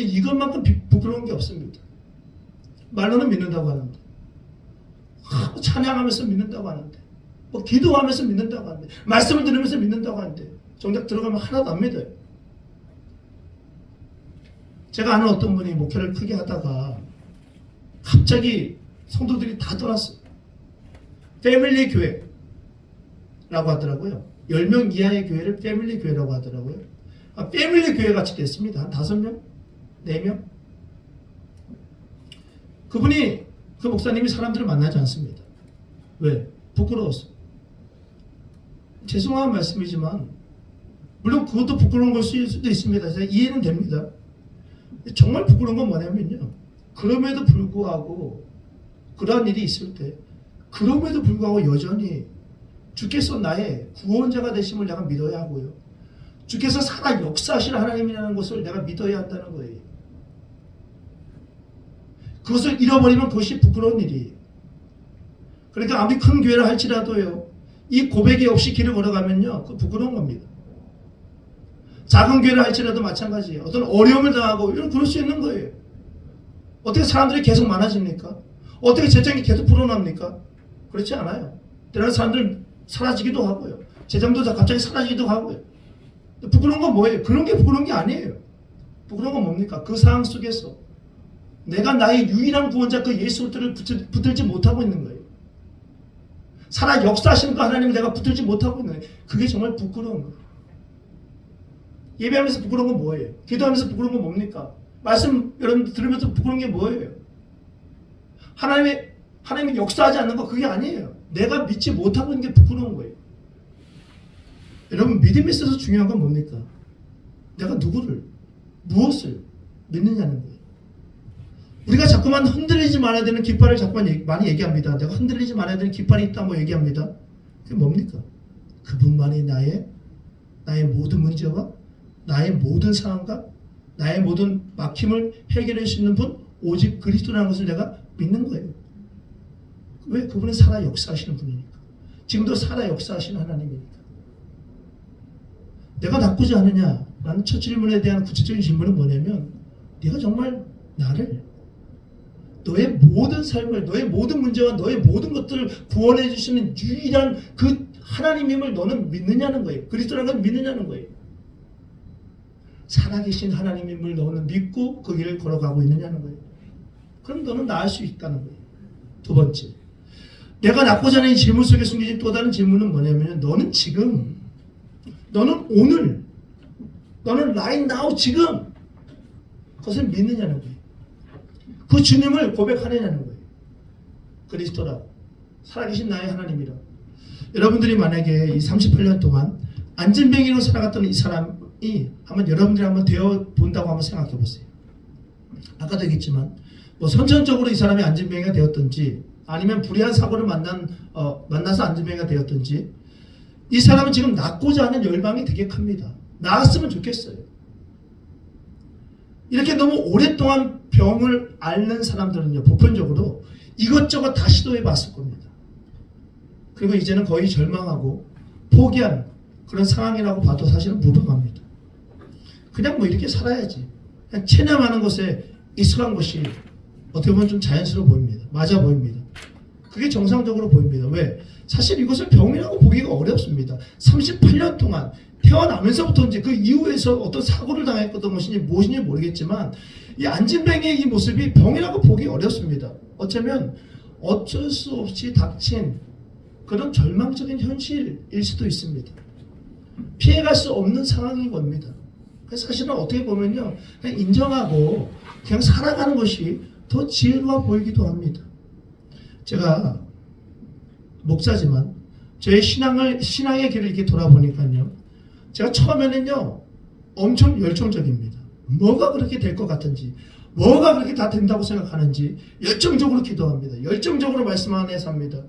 이것만큼 부끄러운 게 없습니다. 말로는 믿는다고 하는데, 찬양하면서 믿는다고 하는데, 기도하면서 믿는다고 하는데, 말씀을 들으면서 믿는다고 하는데 정작 들어가면 하나도 안 믿어요. 제가 아는 어떤 분이 목회를 크게 하다가 갑자기 성도들이 다 떠났어요. 패밀리 교회라고 하더라고요. 10명 이하의 교회를 패밀리 교회라고 하더라고요. 패밀리 교회 같이 됐습니다. 한 5명? 4명? 그 목사님이 사람들을 만나지 않습니다. 왜? 부끄러웠어요. 죄송한 말씀이지만 물론 그것도 부끄러운 걸 수도 있습니다. 제가 이해는 됩니다. 정말 부끄러운 건 뭐냐면요, 그럼에도 불구하고 그러한 일이 있을 때 그럼에도 불구하고 여전히 주께서 나의 구원자가 되심을 내가 믿어야 하고요, 주께서 살아 역사하시는 하나님이라는 것을 내가 믿어야 한다는 거예요. 그것을 잃어버리면 그것이 부끄러운 일이에요. 그러니까 아무리 큰 교회를 할지라도요, 이 고백이 없이 길을 걸어가면요, 그 부끄러운 겁니다. 작은 교회를 할지라도 마찬가지예요. 어떤 어려움을 당하고 이런 그럴 수 있는 거예요. 어떻게 사람들이 계속 많아집니까? 어떻게 재정이 계속 불어납니까? 그렇지 않아요. 때로는 사람들 사라지기도 하고요, 재정도 갑자기 사라지기도 하고요. 부끄러운 건 뭐예요? 그런 게 부끄러운 게 아니에요. 부끄러운 건 뭡니까? 그 상황 속에서 내가 나의 유일한 구원자 그 예수 그리스도를 붙들지 못하고 있는 거예요. 살아 역사하시는 그 하나님을 내가 붙들지 못하고 있는 거예요. 그게 정말 부끄러운 거예요. 예배하면서 부끄러운 건 뭐예요? 기도하면서 부끄러운 건 뭡니까? 말씀 여러분 들으면서 부끄러운 게 뭐예요? 하나님이 역사하지 않는 거, 그게 아니에요. 내가 믿지 못하고 있는 게 부끄러운 거예요. 여러분, 믿음에 있어서 중요한 건 뭡니까? 내가 무엇을 믿느냐는 거예요. 우리가 자꾸만 흔들리지 말아야 되는 깃발을 자꾸만 많이 얘기합니다. 내가 흔들리지 말아야 되는 깃발이 있다고 얘기합니다. 그게 뭡니까? 그분만이 나의 모든 문제와 나의 모든 상황과 나의 모든 막힘을 해결할 수 있는 분, 오직 그리스도라는 것을 내가 믿는 거예요. 왜? 그분은 살아 역사하시는 분이니까. 지금도 살아 역사하시는 하나님이니까. 내가 나쁘지 않으냐? 라는 첫 질문에 대한 구체적인 질문은 뭐냐면, 네가 정말 나를, 너의 모든 삶을, 너의 모든 문제와 너의 모든 것들을 구원해 주시는 유일한 그 하나님임을 너는 믿느냐는 거예요. 그리스도라는 걸 믿느냐는 거예요. 살아계신 하나님임을 너는 믿고 그 길을 걸어가고 있느냐는 거예요. 그럼 너는 나을 수 있다는 거예요. 두 번째, 내가 낳고자 하는 이 질문 속에 숨겨진 또 다른 질문은 뭐냐면, 너는 지금, 너는 오늘, 너는 right now, 지금 그것을 믿느냐는 거예요. 그 주님을 고백하느냐는 거예요. 그리스도라고, 살아계신 나의 하나님이라고. 여러분들이 만약에 이 38년 동안 안진뱅이로 살아갔던 이 사람이 여러분들이 한번 되어 본다고 한번 생각해 보세요. 아까도 얘기했지만 선천적으로 이 사람이 안진뱅이가 되었든지, 아니면 불의한 사고를 만나서 안진뱅이가 되었든지, 이 사람은 지금 낫고자 하는 열망이 되게 큽니다. 나았으면 좋겠어요. 이렇게 너무 오랫동안 병을 앓는 사람들은요, 보편적으로 이것저것 다 시도해 봤을 겁니다. 그리고 이제는 거의 절망하고 포기한 그런 상황이라고 봐도 사실은 무방합니다. 그냥 이렇게 살아야지, 그냥 체념하는 것에 익숙한 것이 어떻게 보면 좀 자연스러워 보입니다. 맞아 보입니다. 그게 정상적으로 보입니다. 왜? 사실 이것을 병이라고 보기가 어렵습니다. 38년 동안 태어나면서부터인지 그 이후에서 어떤 사고를 당했던 것인지 무엇인지 모르겠지만, 이 안진뱅이의 이 모습이 병이라고 보기 어렵습니다. 어쩌면 어쩔 수 없이 닥친 그런 절망적인 현실일 수도 있습니다. 피해갈 수 없는 상황인 겁니다. 그래서 사실은 어떻게 보면요, 그냥 인정하고 그냥 살아가는 것이 더 지혜로워 보이기도 합니다. 제가 목사지만 저의 신앙의 길을 이렇게 돌아보니까요, 제가 처음에는요 엄청 열정적입니다. 뭐가 그렇게 될 것 같은지, 뭐가 그렇게 다 된다고 생각하는지 열정적으로 기도합니다. 열정적으로 말씀 안에 삽니다.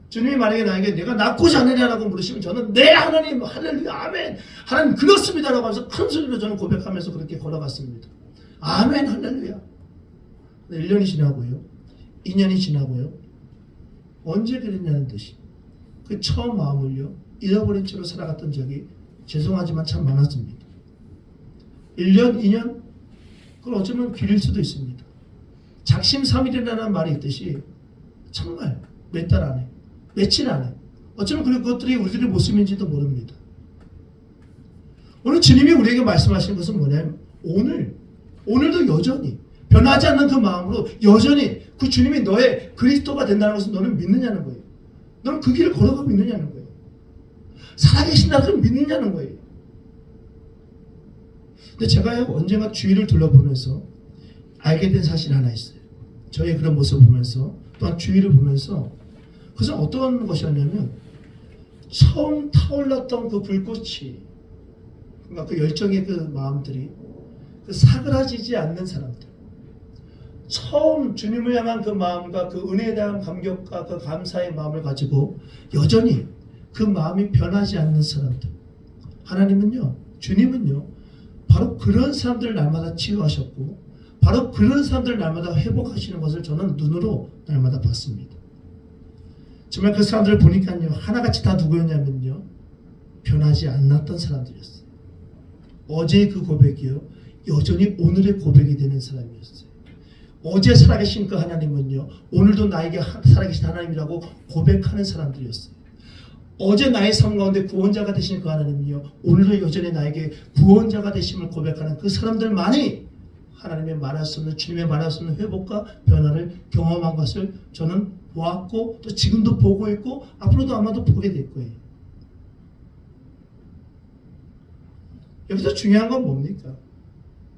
주님이 만약에 나에게 내가 낫고자 하느냐라고 물으시면 저는 네 하나님, 할렐루야, 아멘, 하나님 그렇습니다라고 하면서 큰 소리로 저는 고백하면서 그렇게 걸어갔습니다. 아멘, 할렐루야. 1년이 지나고요, 2년이 지나고요, 언제 그랬냐는 듯이 그 처음 마음을요 잃어버린 채로 살아갔던 적이 죄송하지만 참 많았습니다. 1년, 2년, 그건 어쩌면 길일 수도 있습니다. 작심삼일이라는 말이 있듯이 정말 몇 달 안에, 며칠 안에, 어쩌면 그것들이 우리들의 모습인지도 모릅니다. 오늘 주님이 우리에게 말씀하시는 것은 뭐냐면, 오늘도 여전히 변하지 않는 그 마음으로 여전히 그 주님이 너의 그리스도가 된다는 것을 너는 믿느냐는 거예요. 너는 그 길을 걸어가고 있느냐는 거예요. 살아계신다는 것을 믿느냐는 거예요. 근데 제가 언젠가 주위를 둘러보면서 알게 된 사실이 하나 있어요. 저의 그런 모습을 보면서, 또한 주위를 보면서, 그것은 어떤 것이었냐면, 처음 타올랐던 그 불꽃이, 그러니까 그 열정의 그 마음들이 그 사그라지지 않는 사람들, 처음 주님을 향한 그 마음과 그 은혜에 대한 감격과 그 감사의 마음을 가지고 여전히 그 마음이 변하지 않는 사람들, 하나님은요, 주님은요, 바로 그런 사람들을 날마다 치유하셨고 바로 그런 사람들을 날마다 회복하시는 것을 저는 눈으로 날마다 봤습니다. 정말 그 사람들을 보니까요, 하나같이 다 누구였냐면요, 변하지 않았던 사람들이었어요. 어제의 그 고백이요, 여전히 오늘의 고백이 되는 사람이었어요. 어제 살아계신 그 하나님은요, 오늘도 나에게 살아계신 하나님이라고 고백하는 사람들이었어요. 어제 나의 삶 가운데 구원자가 되신 그 하나님이요, 오늘도 여전히 나에게 구원자가 되심을 고백하는 그 사람들만이 하나님의 말할 수 없는, 주님의 말할 수 없는 회복과 변화를 경험한 것을 저는 보았고, 또 지금도 보고 있고 앞으로도 아마도 보게 될 거예요. 여기서 중요한 건 뭡니까?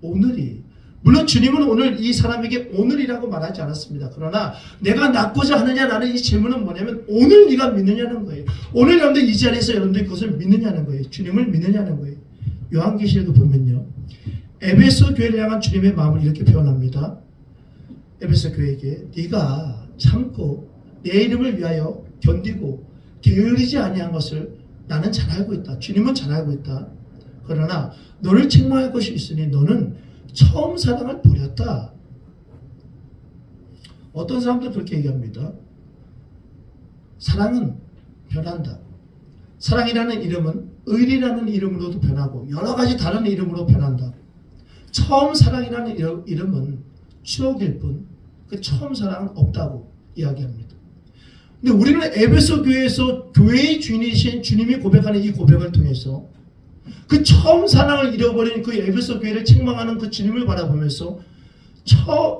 오늘이, 물론 주님은 오늘 이 사람에게 오늘이라고 말하지 않았습니다. 그러나 내가 낫고자 하느냐라는 이 질문은 뭐냐면, 오늘 네가 믿느냐는 거예요. 오늘 여러분들 이 자리에서 여러분들이 그것을 믿느냐는 거예요. 주님을 믿느냐는 거예요. 요한계시록을 보면요, 에베소 교회를 향한 주님의 마음을 이렇게 표현합니다. 에베소 교회에게, 네가 참고 내 이름을 위하여 견디고 게으르지 아니한 것을 나는 잘 알고 있다. 주님은 잘 알고 있다. 그러나 너를 책망할 것이 있으니 너는 처음 사랑을 버렸다. 어떤 사람들 그렇게 얘기합니다. 사랑은 변한다. 사랑이라는 이름은 의리라는 이름으로도 변하고 여러 가지 다른 이름으로 변한다. 처음 사랑이라는 이름은 추억일 뿐, 그 처음 사랑은 없다고 이야기합니다. 근데 우리는 에베소 교회에서 교회의 주인이신 주님이 고백하는 이 고백을 통해서 그 처음 사랑을 잃어버린 그 에베소 교회를 책망하는 그 주님을 바라보면서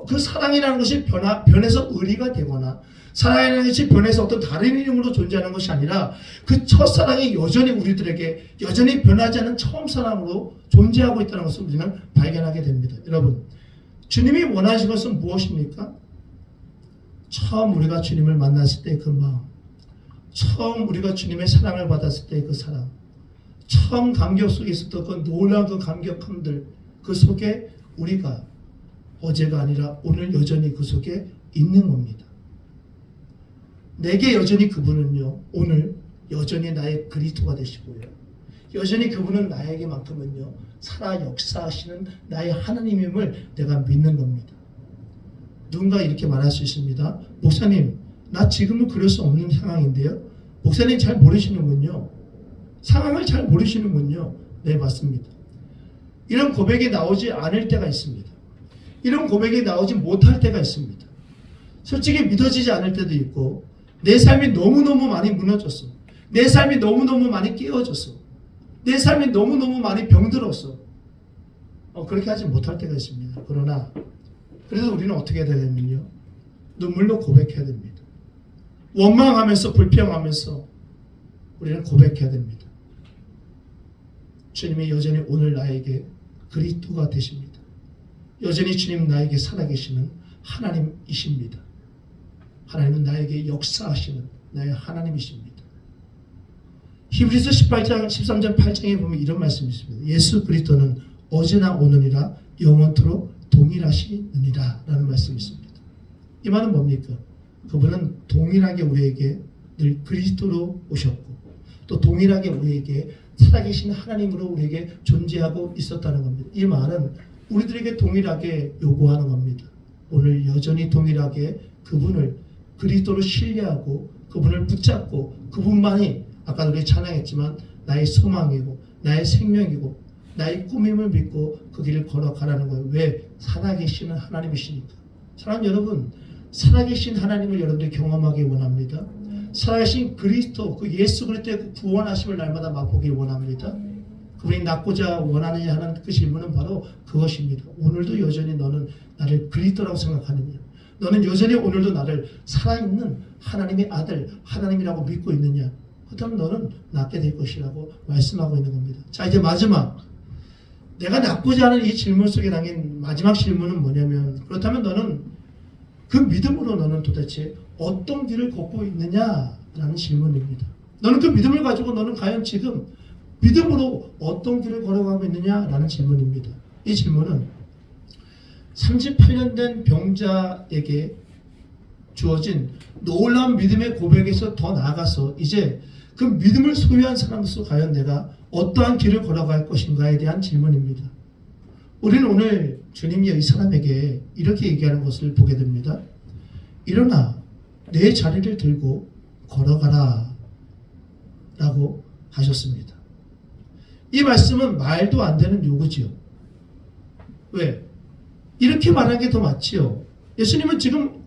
그 사랑이라는 것이 변해서 의리가 되거나 사랑이라는 것이 변해서 어떤 다른 이름으로 존재하는 것이 아니라 그 첫사랑이 여전히 우리들에게 여전히 변하지 않는 처음 사랑으로 존재하고 있다는 것을 우리는 발견하게 됩니다. 여러분, 주님이 원하시는 것은 무엇입니까? 처음 우리가 주님을 만났을 때 그 마음, 처음 우리가 주님의 사랑을 받았을 때 그 사랑, 처음 감격 속에 있었던 그 놀라운 그 감격함들, 그 속에 우리가 어제가 아니라 오늘 여전히 그 속에 있는 겁니다. 내게 여전히 그분은요, 오늘 여전히 나의 그리스도가 되시고요, 여전히 그분은 나에게만큼은요 살아 역사하시는 나의 하나님임을 내가 믿는 겁니다. 누군가 이렇게 말할 수 있습니다. 목사님, 나 지금은 그럴 수 없는 상황인데요. 목사님 잘 모르시는군요. 상황을 잘 모르시는군요. 네, 맞습니다. 이런 고백이 나오지 않을 때가 있습니다. 이런 고백이 나오지 못할 때가 있습니다. 솔직히 믿어지지 않을 때도 있고, 내 삶이 너무너무 많이 무너졌어. 내 삶이 너무너무 많이 깨어졌어. 내 삶이 너무너무 많이 병들었어. 그렇게 하지 못할 때가 있습니다. 그러나 그래서 우리는 어떻게 해야 되냐면요, 눈물로 고백해야 됩니다. 원망하면서 불평하면서 우리는 고백해야 됩니다. 주님이 여전히 오늘 나에게 그리스도가 되십니다. 여전히 주님 나에게 살아계시는 하나님이십니다. 하나님은 나에게 역사하시는 나의 하나님이십니다. 히브리서 18장 13장 8장에 보면 이런 말씀이 있습니다. 예수 그리스도는 어제나 오늘이라 영원토록 동일하시느니라 라는 말씀이 있습니다. 이 말은 뭡니까? 그분은 동일하게 우리에게 늘 그리스도로 오셨고 또 동일하게 우리에게 살아계신 하나님으로 우리에게 존재하고 있었다는 겁니다. 이 말은 우리들에게 동일하게 요구하는 겁니다. 오늘 여전히 동일하게 그분을 그리스도로 신뢰하고 그분을 붙잡고 그분만이 아까 우리 찬양했지만 나의 소망이고 나의 생명이고 나의 꿈임을 믿고 그 길을 걸어가라는 거예요. 왜? 살아계시는 하나님이시니까. 사랑하는 여러분, 살아계신 하나님을 여러분들이 경험하기 원합니다. 살아계신 그리스도, 그 예수 그리스도의 그 구원하심을 날마다 맛보길 원합니다. 그분이 낳고자 원하느냐 하는 그 질문은 바로 그것입니다. 오늘도 여전히 너는 나를 그리스도라고 생각하느냐? 너는 여전히 오늘도 나를 살아있는 하나님의 아들, 하나님이라고 믿고 있느냐? 그렇다면 너는 낫게 될 것이라고 말씀하고 있는 겁니다. 자, 이제 마지막. 내가 낫고자 하는 이 질문 속에 담긴 마지막 질문은 뭐냐면, 그렇다면 너는 그 믿음으로 너는 도대체 어떤 길을 걷고 있느냐라는 질문입니다. 너는 그 믿음을 가지고 너는 과연 지금 믿음으로 어떤 길을 걸어가고 있느냐라는 질문입니다. 이 질문은 38년 된 병자에게 주어진 놀라운 믿음의 고백에서 더 나아가서 이제 그 믿음을 소유한 사람으로서 과연 내가 어떠한 길을 걸어갈 것인가에 대한 질문입니다. 우리는 오늘 주님이 이 사람에게 이렇게 얘기하는 것을 보게 됩니다. 일어나 내 자리를 들고 걸어가라 라고 하셨습니다. 이 말씀은 말도 안 되는 요구지요. 왜? 이렇게 말하는 게 더 맞지요. 예수님은 지금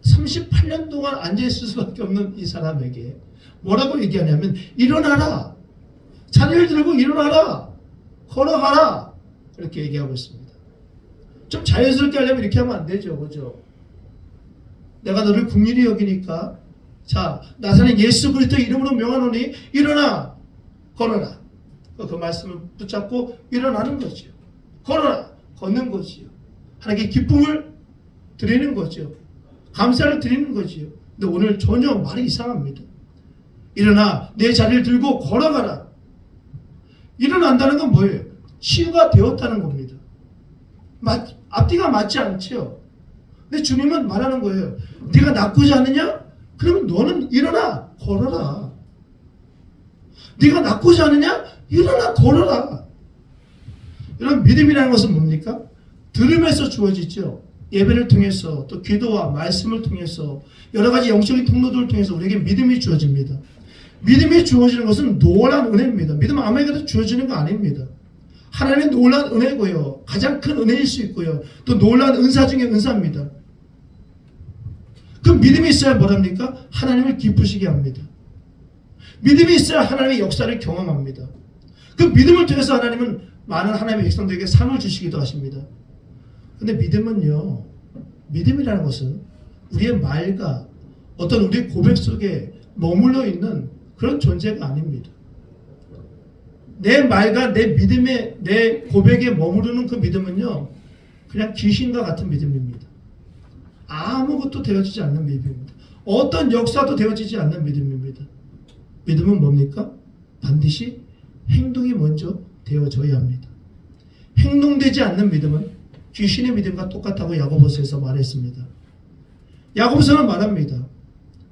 38년 동안 앉아있을 수밖에 없는 이 사람에게 뭐라고 얘기하냐면 일어나라, 자리를 들고 일어나라, 걸어가라 이렇게 얘기하고 있습니다. 좀 자연스럽게 하려면 이렇게 하면 안 되죠. 그죠? 내가 너를 긍휼히 여기니까 자 나사렛 예수 그리스도의 이름으로 명하노니 일어나 걸어라. 그 말씀을 붙잡고 일어나는 거죠. 걸어라, 걷는 거지요. 하나님께 기쁨을 드리는 거죠. 감사를 드리는 거지요. 근데 오늘 전혀 말이 이상합니다. 일어나 내 자리를 들고 걸어가라. 일어난다는 건 뭐예요? 치유가 되었다는 겁니다. 앞뒤가 맞지 않죠. 근데 주님은 말하는 거예요. 네가 낫고자 하느냐? 그러면 너는 일어나 걸어라. 네가 낫고자 하느냐? 일어나 걸어라. 이런 믿음이라는 것은 뭡니까? 들음에서 주어지죠. 예배를 통해서 또 기도와 말씀을 통해서 여러 가지 영적인 통로들을 통해서 우리에게 믿음이 주어집니다. 믿음이 주어지는 것은 놀라운 은혜입니다. 믿음은 아무에게도 주어지는 거 아닙니다. 하나님의 놀라운 은혜고요. 가장 큰 은혜일 수 있고요. 또 놀라운 은사 중에 은사입니다. 그 믿음이 있어야 뭐랍니까? 하나님을 기쁘시게 합니다. 믿음이 있어야 하나님의 역사를 경험합니다. 그 믿음을 통해서 하나님은 많은 하나님의 백성들에게 상을 주시기도 하십니다. 근데 믿음은요, 믿음이라는 것은 우리의 말과 어떤 우리의 고백 속에 머물러 있는 그런 존재가 아닙니다. 내 말과 내 믿음에, 내 고백에 머무르는 그 믿음은요, 그냥 귀신과 같은 믿음입니다. 아무것도 되어지지 않는 믿음입니다. 어떤 역사도 되어지지 않는 믿음입니다. 믿음은 뭡니까? 반드시 행동이 먼저 되어져야 합니다. 행동되지 않는 믿음은 귀신의 믿음과 똑같다고 야고보서에서 말했습니다. 야고보서는 말합니다.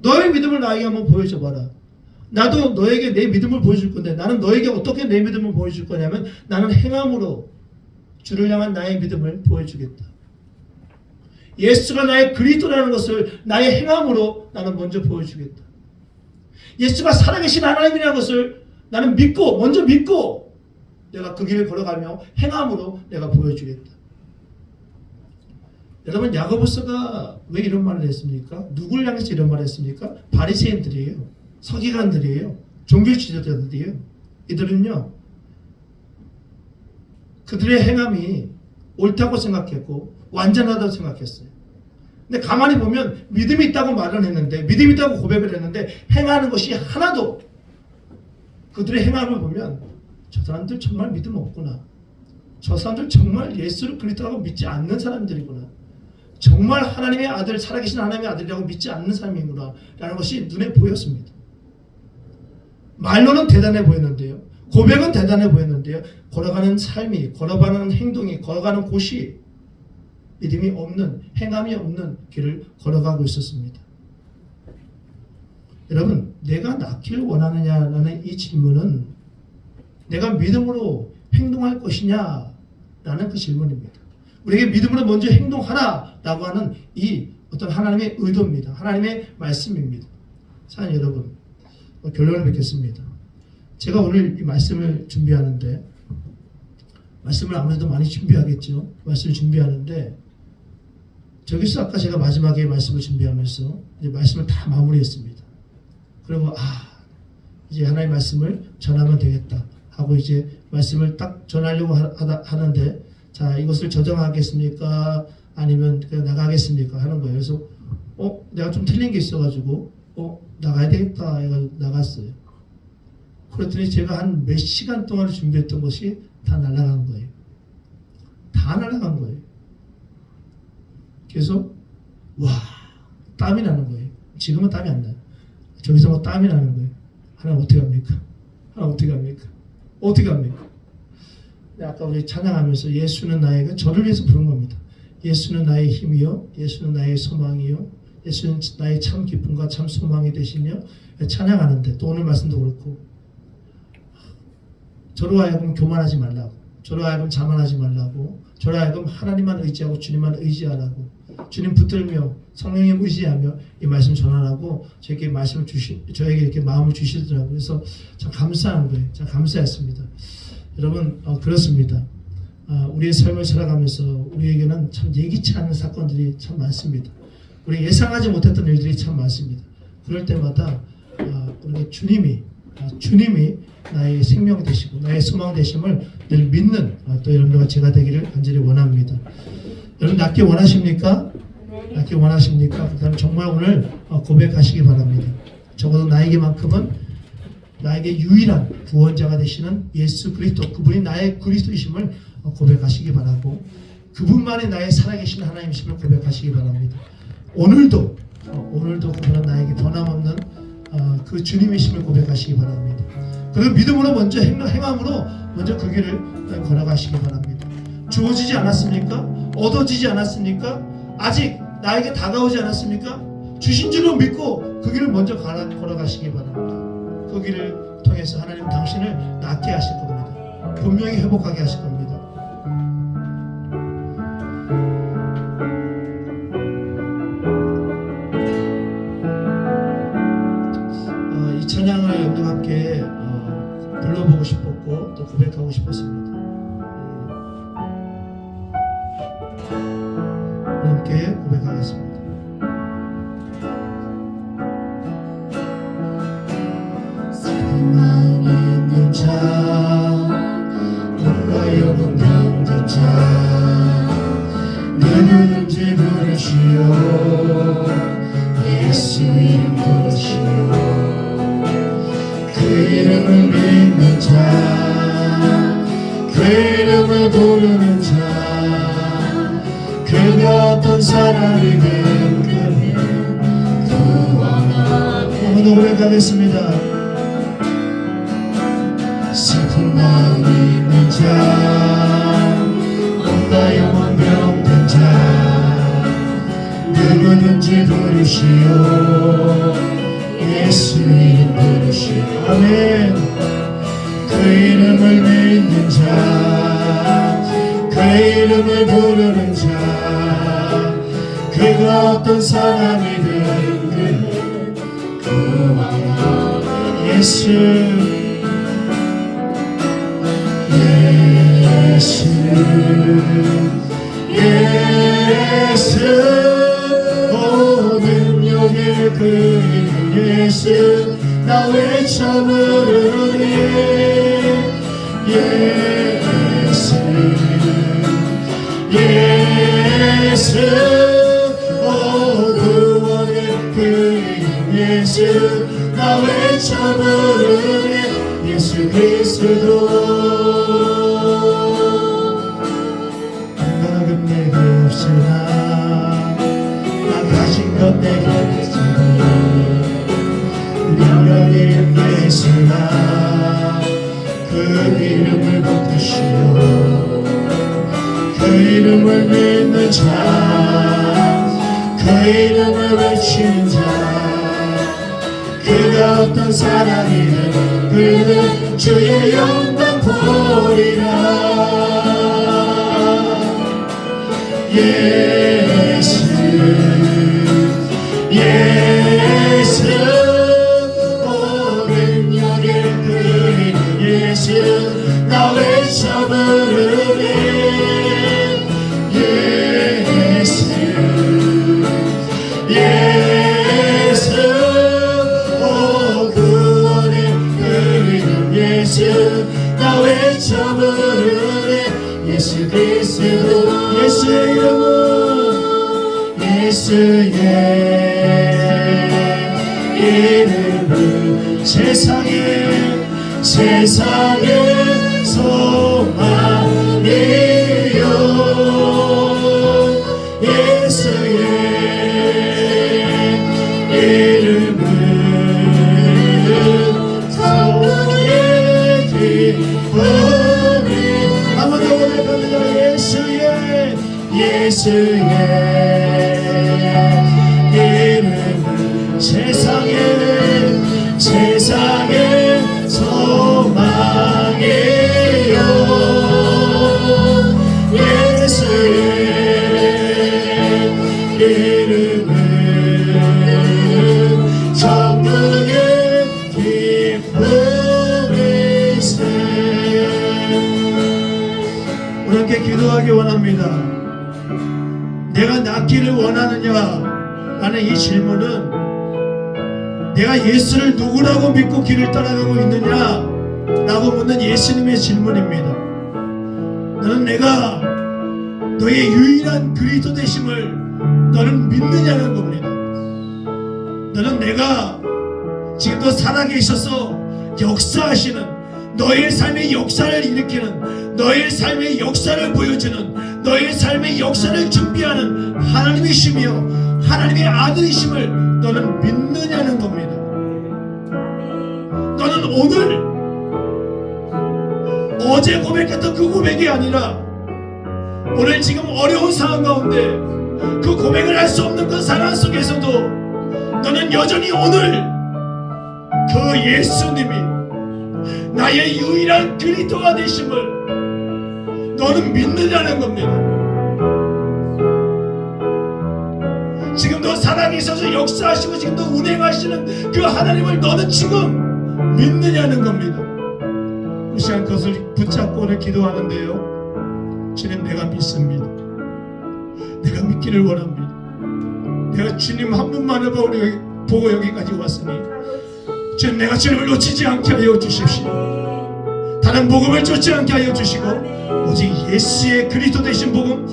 너의 믿음을 나에게 한번 보여줘봐라. 나도 너에게 내 믿음을 보여줄 건데 나는 너에게 어떻게 내 믿음을 보여줄 거냐면 나는 행함으로 주를 향한 나의 믿음을 보여주겠다. 예수가 나의 그리스도라는 것을 나의 행함으로 나는 먼저 보여주겠다. 예수가 살아계신 하나님이라는 것을 나는 믿고 먼저 믿고 내가 그 길을 걸어가며 행함으로 내가 보여주겠다. 여러분 야고보서가 왜 이런 말을 했습니까? 누구를 향해서 이런 말을 했습니까? 바리새인들이에요. 서기관들이에요. 종교 지도자들이에요. 이들은요 그들의 행함이 옳다고 생각했고 완전하다고 생각했어요. 근데 가만히 보면 믿음이 있다고 말은 했는데 믿음이 있다고 고백을 했는데 행하는 것이 하나도 그들의 행함을 보면 저 사람들 정말 믿음 없구나. 저 사람들 정말 예수를 그리스도라고 믿지 않는 사람들이구나. 정말 하나님의 아들, 살아계신 하나님의 아들이라고 믿지 않는 사람이구나 라는 것이 눈에 보였습니다. 말로는 대단해 보였는데요, 고백은 대단해 보였는데요, 걸어가는 삶이, 걸어가는 행동이, 걸어가는 곳이 믿음이 없는, 행함이 없는 길을 걸어가고 있었습니다. 여러분, 내가 낫기를 원하느냐라는 이 질문은 내가 믿음으로 행동할 것이냐 라는 그 질문입니다. 우리에게 믿음으로 먼저 행동하라라고 하는 이 어떤 하나님의 의도입니다. 하나님의 말씀입니다. 사랑하는 여러분, 결론을 맺겠습니다. 제가 오늘 이 말씀을 준비하는데, 말씀을 아무래도 많이 준비하겠죠. 말씀을 준비하는데, 저기서 아까 제가 마지막에 말씀을 준비하면서 이제 말씀을 다 마무리했습니다. 그리고 이제 하나님의 말씀을 전하면 되겠다 하고 이제 말씀을 딱 전하려고 하는데, 자, 이것을 저장하겠습니까? 아니면 그냥 나가겠습니까? 하는 거예요. 그래서 내가 좀 틀린 게 있어가지고 나가야 되겠다 해가지고 나갔어요. 그랬더니 제가 한 몇 시간 동안 준비했던 것이 다 날아간 거예요. 다 날아간 거예요. 그래서 땀이 나는 거예요. 지금은 땀이 안 나요. 저기서 땀이 나는 거예요. 하나님 어떻게 합니까? 하나님 어떻게 합니까? 어떻게 합니까? 아까 우리 찬양하면서 예수는 나의, 저를 위해서 부른 겁니다. 예수는 나의 힘이요, 예수는 나의 소망이요, 예수는 나의 참 기쁨과 참 소망이 되시며, 찬양하는데 또 오늘 말씀도 그렇고, 저로 하여금 교만하지 말라고, 저로 하여금 자만하지 말라고, 저로 하여금 하나님만 의지하고 주님만 의지하라고, 주님 붙들며 성령님 의지하며 이 말씀 전하라고 저에게 말씀을 저에게 이렇게 마음을 주시더라고요. 그래서 참 감사한 거예요. 참 감사했습니다. 여러분, 그렇습니다. 우리의 삶을 살아가면서 우리에게는 참 예기치 않은 사건들이 참 많습니다. 우리 예상하지 못했던 일들이 참 많습니다. 그럴 때마다 우리가 주님이 나의 생명 되시고 나의 소망 되심을 늘 믿는 또 여러분들과 제가 되기를 간절히 원합니다. 여러분, 낫기 원하십니까? 낫기 원하십니까? 그다음 정말 오늘 고백하시기 바랍니다. 적어도 나에게만큼은, 나에게 유일한 구원자가 되시는 예수 그리스도, 그분이 나의 그리스도이심을 고백하시기 바라고, 그분만이 나의 살아계신 하나님이심을 고백하시기 바랍니다. 오늘도 그분은 나에게 변함없는 그 주님이심을 고백하시기 바랍니다. 그리고 믿음으로 먼저 행함으로 먼저 그 길을 걸어가시기 바랍니다. 주어지지 않았습니까? 얻어지지 않았습니까? 아직 나에게 다가오지 않았습니까? 주신 줄로 믿고 그 길을 먼저 걸어가시기 바랍니다. 그 길을 통해서 하나님 당신을 낫게 하실 겁니다. 분명히 회복하게 하실 겁니다. 이 찬양을 여러분과 함께 불러보고 싶었고 또 고백하고 싶었습니다. 함께 고백하겠습니다. 마음이 있는 자, 뭔가 영혼 병든 자, 누구든지 부르시오, 예수 이름 부르시오. 그 이름을 믿는 자, 그 이름을 부르는 자, 그가 어떤 사람이든 그는 구원하네. 한번 더 고백하겠습니다. 슬픈 마음이 있는 자, 온다 영혼 병든 자, 누구든지 부르시오, 예수 이름 부르시오. 아멘. 그 이름을 믿는 자, 그 이름을 부르는 자, 그가 어떤 사람이든 그는 구원하네. 예수 능력의 그 이름 예수 나 외쳐 부르니 예수 구원의 그 이름 예수 나 외쳐 부르니 예수 그리스도 감각은 내게 없으나 나 가진 것 내게 있으니 능력이 예수나 그 이름을 붙드시오 그 이름을 믿는 자그 이름을 외치는 자 그가 어떤 사랑이든 그는 주의 영광 보리라 예수 예수 오는 여길 그리는 예수 나 외쳐 부르네 예수 예수 오 구원을 그리는 예수 나 외쳐 부르네 예수 그리스도 예수의 이름은 예수의 이름은 세상의 소망이요 예수의 이름은 천국의 기쁨이 한번 더 고백합니다 예수의 이름은 세상의 소망이요 예수의 이름은 천국의 기쁨이세 우리 함께 기도하기 원합니다. 내가 낫기를 원하느냐 라는 이 질문은 내가 예수를 누구라고 믿고 길을 따라가고 있느냐 라고 묻는 예수님의 질문입니다. 너는 내가 너의 유일한 그리스도 되심을 너는 믿느냐는 겁니다. 너는 내가 지금도 살아계셔서 역사하시는 너의 삶의 역사를 일으키는 너의 삶의 역사를 보여주는 너의 삶의 역사를 준비하는 하나님이시며 하나님의 아들이심을 너는 믿느냐는 겁니다. 너는 오늘 어제 고백했던 그 고백이 아니라 오늘 지금 어려운 상황 가운데 그 고백을 할 수 없는 그 상황 속에서도 너는 여전히 오늘 그 예수님이 나의 유일한 그리스도가 되심을 너는 믿느냐는 겁니다. 지금도 살아계셔서 역사하시고 지금도 운행하시는 그 하나님을 너는 지금 믿느냐는 겁니다. 이 시간 그것을 붙잡고 오늘 기도하는데요, 주님 내가 믿습니다. 내가 믿기를 원합니다. 내가 주님 한 분만을 보고 여기까지 왔으니 주님 내가 주님을 놓치지 않게 하여 주십시오. 다른 복음을 쫓지 않게 하여 주시고 오직 예수의 그리스도 되신 복음,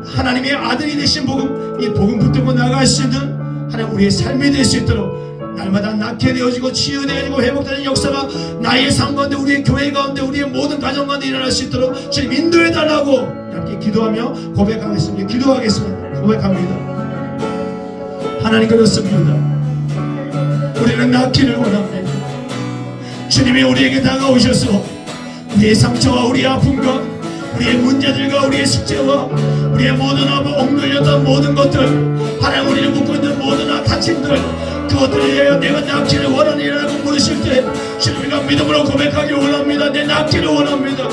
하나님의 아들이 되신 복음, 이 복음 붙들고 나갈 수 있는 하나님 우리의 삶이 될 수 있도록 날마다 낫게 되어지고 치유되어지고 회복되는 역사가 나의 삶 가운데 우리의 교회 가운데 우리의 모든 가정 가운데 일어날 수 있도록 주님 인도해 달라고 함께 기도하며 고백하겠습니다. 기도하겠습니다. 고백합니다. 하나님 그렇습니다. 우리는 낫기를 원합니다. 주님이 우리에게 다가오셔서 우리의 상처와 우리의 아픔과 우리의 문제들과 우리의 숙제와 우리의 모든 억눌렸던 모든 것들, 하나님 우리를 묶고 있는 모든 다짐들, 그것들에 대하여 내가 낫기를 원하느냐고 물으실 때 주님이가 믿음으로 고백하기 원합니다. 내 낫기를 원합니다.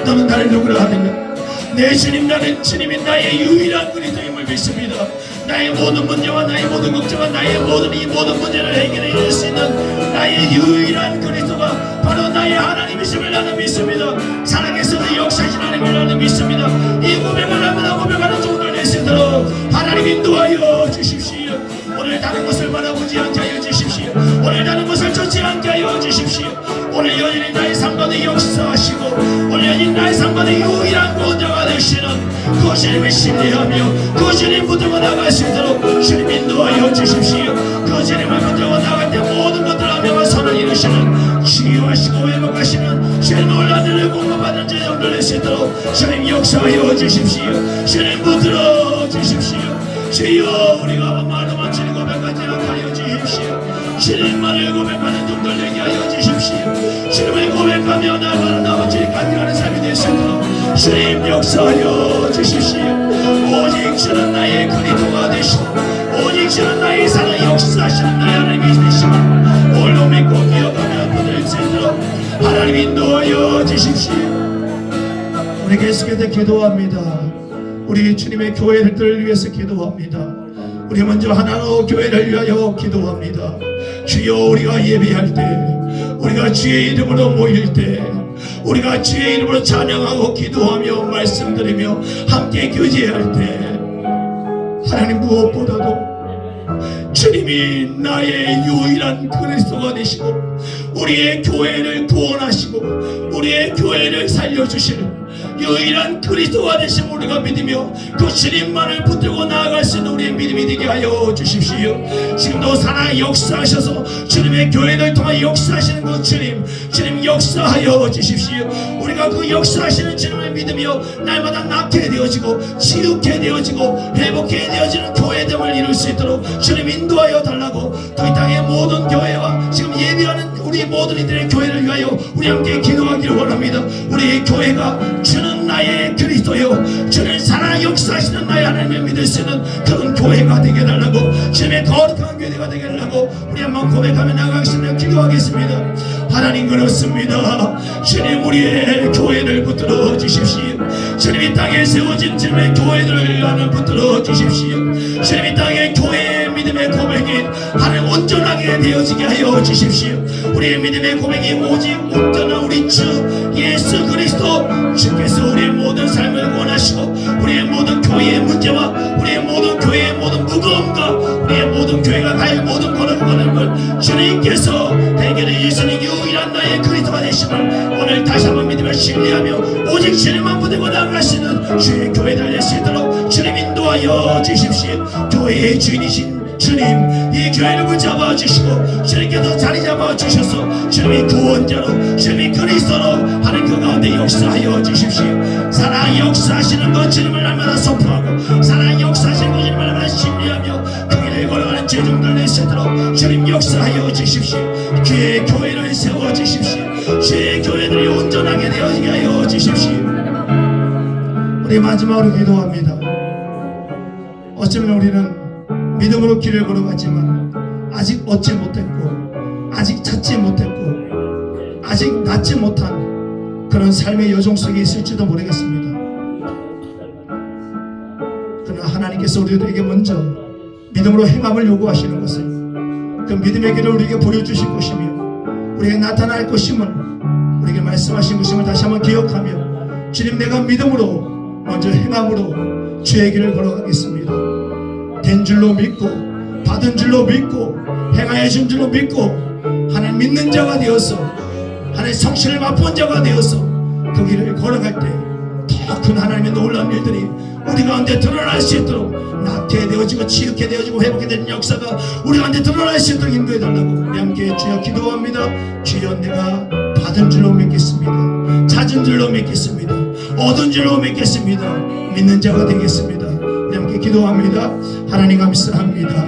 너는 나를 누구라 하느냐? 내 주님, 나는 주님이 나의 유일한 그리스도임을 믿습니다. 나의 모든 문제와 나의 모든 걱정과 나의 모든 이 모든 문제를 해결해 줄 수 있는 나의 유일한 그리스도가 바로 나의 하나님이심을 나는 믿습니다. 살아계셔서 역사하신 하나님을 나는 믿습니다. 이 고백을 나무나 고백하는 종들 될 수 있도록 하나님 인도하여 주십시오. 오늘 다른 것을 바라보지 않게 하여 주십시오. 오늘 다른 것을 쫓지 않게 하여 주십시오. 오늘 여전히 나의 삶 가운데 역사하시고 오늘 여전히 나의 삶 가운데 유일한 구원자가 되시는 그 주님을 신뢰하며 그 주님 붙들고 나갈 수 있도록 주님 인도하여 주십시오. 그 주님을 붙들고 나갈 때 모든 것들 하며 선을 이루시는 주의 치유하시고 회복하시는 주님 논란들을 공급받는 제정들 낼수 있도록 주님 역사하여 주십시오. 주님 붙들어 주십시오. 주여 우리가 말로만 주님 고백하지 않게 주십시오. 주님만을 고백하는 종들 되게 하여 주십시오. 주님을 고백하며 나아가는 아버지 간절한 삶이 될 수 있도록 주님 역사하여 주십시오. 오직 주는 나의 그리스도가 되시고 오직 주는 나의 사는 역사하시는 나의 하나님이 되심을 오늘도 믿고 기억하며 받을 수 있도록 하나님 인도하여 주십시오. 우리 계속해서 기도합니다. 우리 주님의 교회를 위해서 기도합니다. 우리 먼저 하나로 교회를 위하여 기도합니다. 주여 우리가 예배할 때 우리가 주의 이름으로 모일 때 우리가 주의 이름으로 찬양하고 기도하며 말씀드리며 함께 교제할 때 하나님 무엇보다도 주님이 나의 유일한 그리스도가 되시고 우리의 교회를 구원하시고 우리의 교회를 살려주실 유일한 그리스도가 되신 우리가 믿으며 그 주님만을 붙들고 나아갈 수 있는 우리의 믿음이 되게 하여 주십시오. 지금도 살아 역사하셔서 주님의 교회를 통해 역사하시는 그 주님 역사하여 주십시오. 우리가 그 역사하시는 주님을 믿으며 날마다 낫게 되어지고 치유케 되어지고 회복케 되어지는 교회됨을 이룰 수 있도록 주님 인도하여 달라고 이 땅의 모든 교회와 지금 예배하는 우리 모든 이들의 교회를 위하여 우리 함께 기도하기를 원합니다. 우리 교회가 주는 나의 그리스도요 주는 살아 역사하시는 나의 하나님을 믿을 수 있는 그런 교회가 되게 달라고 주님의 거룩한 교회가 되게 달라고 우리 한번 고백하며 나가겠습니다. 기도하겠습니다. 하나님 그렇습니다. 주님 우리의 교회를 붙들어 주십시오. 주님 이 땅에 세워진 주님의 교회들을 하나 붙들어 주십시오. 주님 이 땅에 교회의 믿음의 고백이 하나님 온전하게 되어지게 하여 주십시오. 우리의 믿음의 고백이 오직 온전한 우리 주 예수 그리스도 주께서 우리의 모든 삶을 원하시고 우리의 모든 교회의 문제와 우리의 모든 교회의 모든 무거움과 우리의 모든 교회가 갈 모든 걸음을 주님께서 해결해 주시는 유일한 나의 그리스도가 되심을 오늘 다시 한번 믿으며 신뢰하며 오직 주님만 붙들고 나아가시는 주의 교회 달릴 수 있도록 주님 인도하여 주십시오. 교회의 주인이신 주님 이 교회를 붙잡아 주시고 주님께서 자리 잡아 주셔서 주님이 구원자로 주님이 그리스도로 하는 그 가운데 역사하여 주십시오. 살아 역사하시는 것 주님을 날마다 선포하고 살아 역사하시는 것 주님을 날마다 신뢰하며 그 길을 걸어가는 제종들 내세도록 주님 역사하여 주십시오. 주의 교회를 세워 주십시오. 주의 교회들이 온전하게 되어지게 하여 주십시오. 우리 마지막으로 기도합니다. 어쩌면 우리는 믿음으로 길을 걸어가지만 아직 얻지 못했고 아직 찾지 못했고 아직 낫지 못한 그런 삶의 여정 속에 있을지도 모르겠습니다. 그러나 하나님께서 우리들에게 먼저 믿음으로 행함을 요구하시는 것을 그 믿음의 길을 우리에게 보여주실 것이며 우리에게 나타날 것임을 우리에게 말씀하신 것임을 다시 한번 기억하며 주님 내가 믿음으로 먼저 행함으로 주의 길을 걸어가겠습니다. 된 줄로 믿고 받은 줄로 믿고 행하여 준 줄로 믿고 하나님 믿는 자가 되어서 하나님 성실을 맛본 자가 되어서 그 길을 걸어갈 때 더 큰 하나님의 놀라운 일들이 우리 가운데 드러날 수 있도록 낫게 되어지고 치유케 되어지고 회복이 되는 역사가 우리 가운데 드러날 수 있도록 인도해 달라고 우리 함께 주여 기도합니다. 주여 내가 받은 줄로 믿겠습니다. 찾은 줄로 믿겠습니다. 얻은 줄로 믿겠습니다. 믿는 자가 되겠습니다. 우리 함께 기도합니다. 하나님 감사합니다.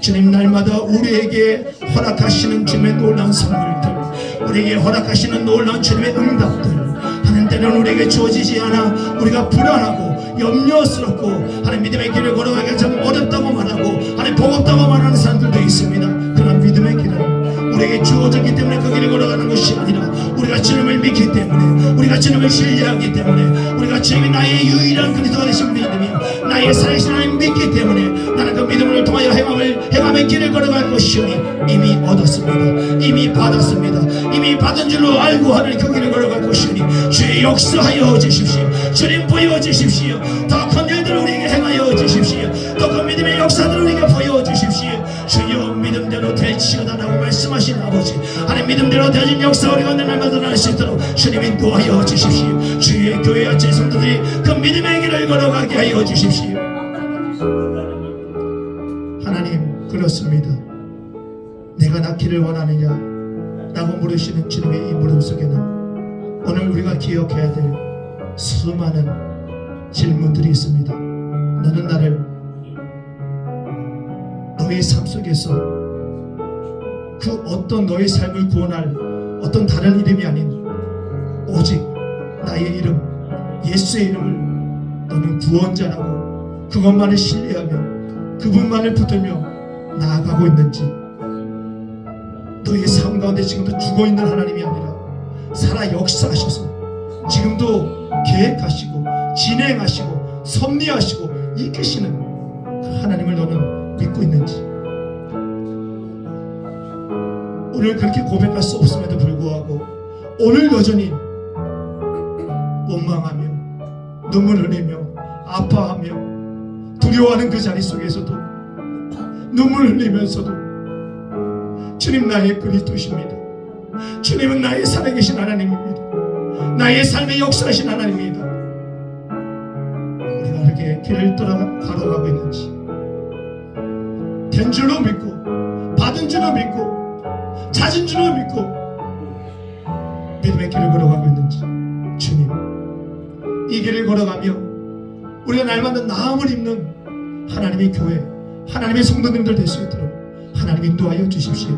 주님 날마다 우리에게 허락하시는 주님의 놀라운 선물들 우리에게 허락하시는 놀라운 주님의 응답들 하나님 때로는 우리에게 주어지지 않아 우리가 불안하고 염려스럽고 하나님 믿음의 길을 걸어가기가 참 어렵다고 말하고 하나님 버겁다고 말하는 사람들도 있습니다. 그러나 믿음의 길은 우리에게 주어졌기 때문에 그 길을 걸어가는 것이 아니라 우리가 주님을 믿기 때문에 우리가 주님을 신뢰하기 때문에 우리가 주님이 나의 유일한 그리스도가 되신 믿음이며 나의 살아계신 하나님 믿기 때문에 나는 그 믿음을 통하여 행함의 길을 걸어갈 것이오니 이미 얻었습니다. 이미 받았습니다. 이미 받은 줄로 알고 하는 그 길을 걸어갈 것이오니 주의 역사하여 주십시오. 주님 보여주십시오. 더 큰 일들을 우리에게 행하여 주십시오. 더 큰 믿음의 역사들을 우리에게 보여주십시오. 주여 믿음대로 될지어다라고 말씀하신 아버지 하나님 믿음대로 되어진 역사 우리가 날마다 날 수 있도록 주님 인도하여 주십시오. 주의 교회와 제 성도들이 그 믿음의 길을 걸어가게 하여 주십시오. 하나님 그렇습니다. 내가 낳기를 원하느냐 라고 물으시는 주님의 이 물음 속에는 오늘 우리가 기억해야 될 수많은 질문들이 있습니다. 너는 나를 너의 삶 속에서 그 어떤 너의 삶을 구원할 어떤 다른 이름이 아닌 오직 나의 이름 예수의 이름을 너는 구원자라고 그것만을 신뢰하며 그분만을 붙들며 나아가고 있는지, 너의 삶 가운데 지금도 죽어있는 하나님이 아니라 살아 역사하셔서 지금도 계획하시고 진행하시고 섭리하시고 이끄시는 그 하나님을 너는 믿고 있는지, 오늘 그렇게 고백할 수 없음에도 불구하고 오늘 여전히 원망하며 눈물 흘리며 아파하며 두려워하는 그 자리 속에서도 눈물 흘리면서도 주님 나의 그리스도십니다. 주님은 나의 살아계신 하나님입니다. 나의 삶의 역사하신 하나님입니다. 우리가 그렇게 길을 걸어가고 있는지, 된 줄로 믿고 받은 줄로 믿고 찾은 줄로 믿고 믿음의 길을 걸어가고 있는지, 주님 이 길을 걸어가며 우리가 날마다 나음을 입는 하나님의 교회, 하나님의 성도님들 될 수 있도록 하나님 인도하여 주십시오.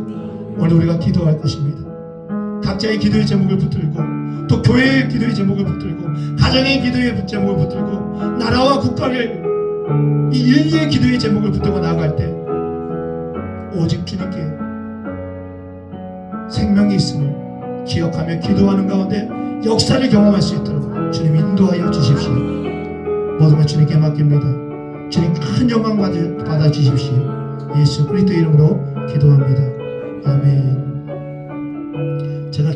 오늘 우리가 기도할 것입니다. 각자의 기도의 제목을 붙들고 또 교회의 기도의 제목을 붙들고 가정의 기도의 제목을 붙들고 나라와 국가를 이 인류의 기도의 제목을 붙들고 나아갈 때 오직 주님께 생명이 있음을 기억하며 기도하는 가운데 역사를 경험할 수 있도록 주님 인도하여 주십시오. 모든 것 주님께 맡깁니다. 주님 큰 영광 받아 주십시오. 예수 그리스도 이름으로 기도합니다. 아멘. 제가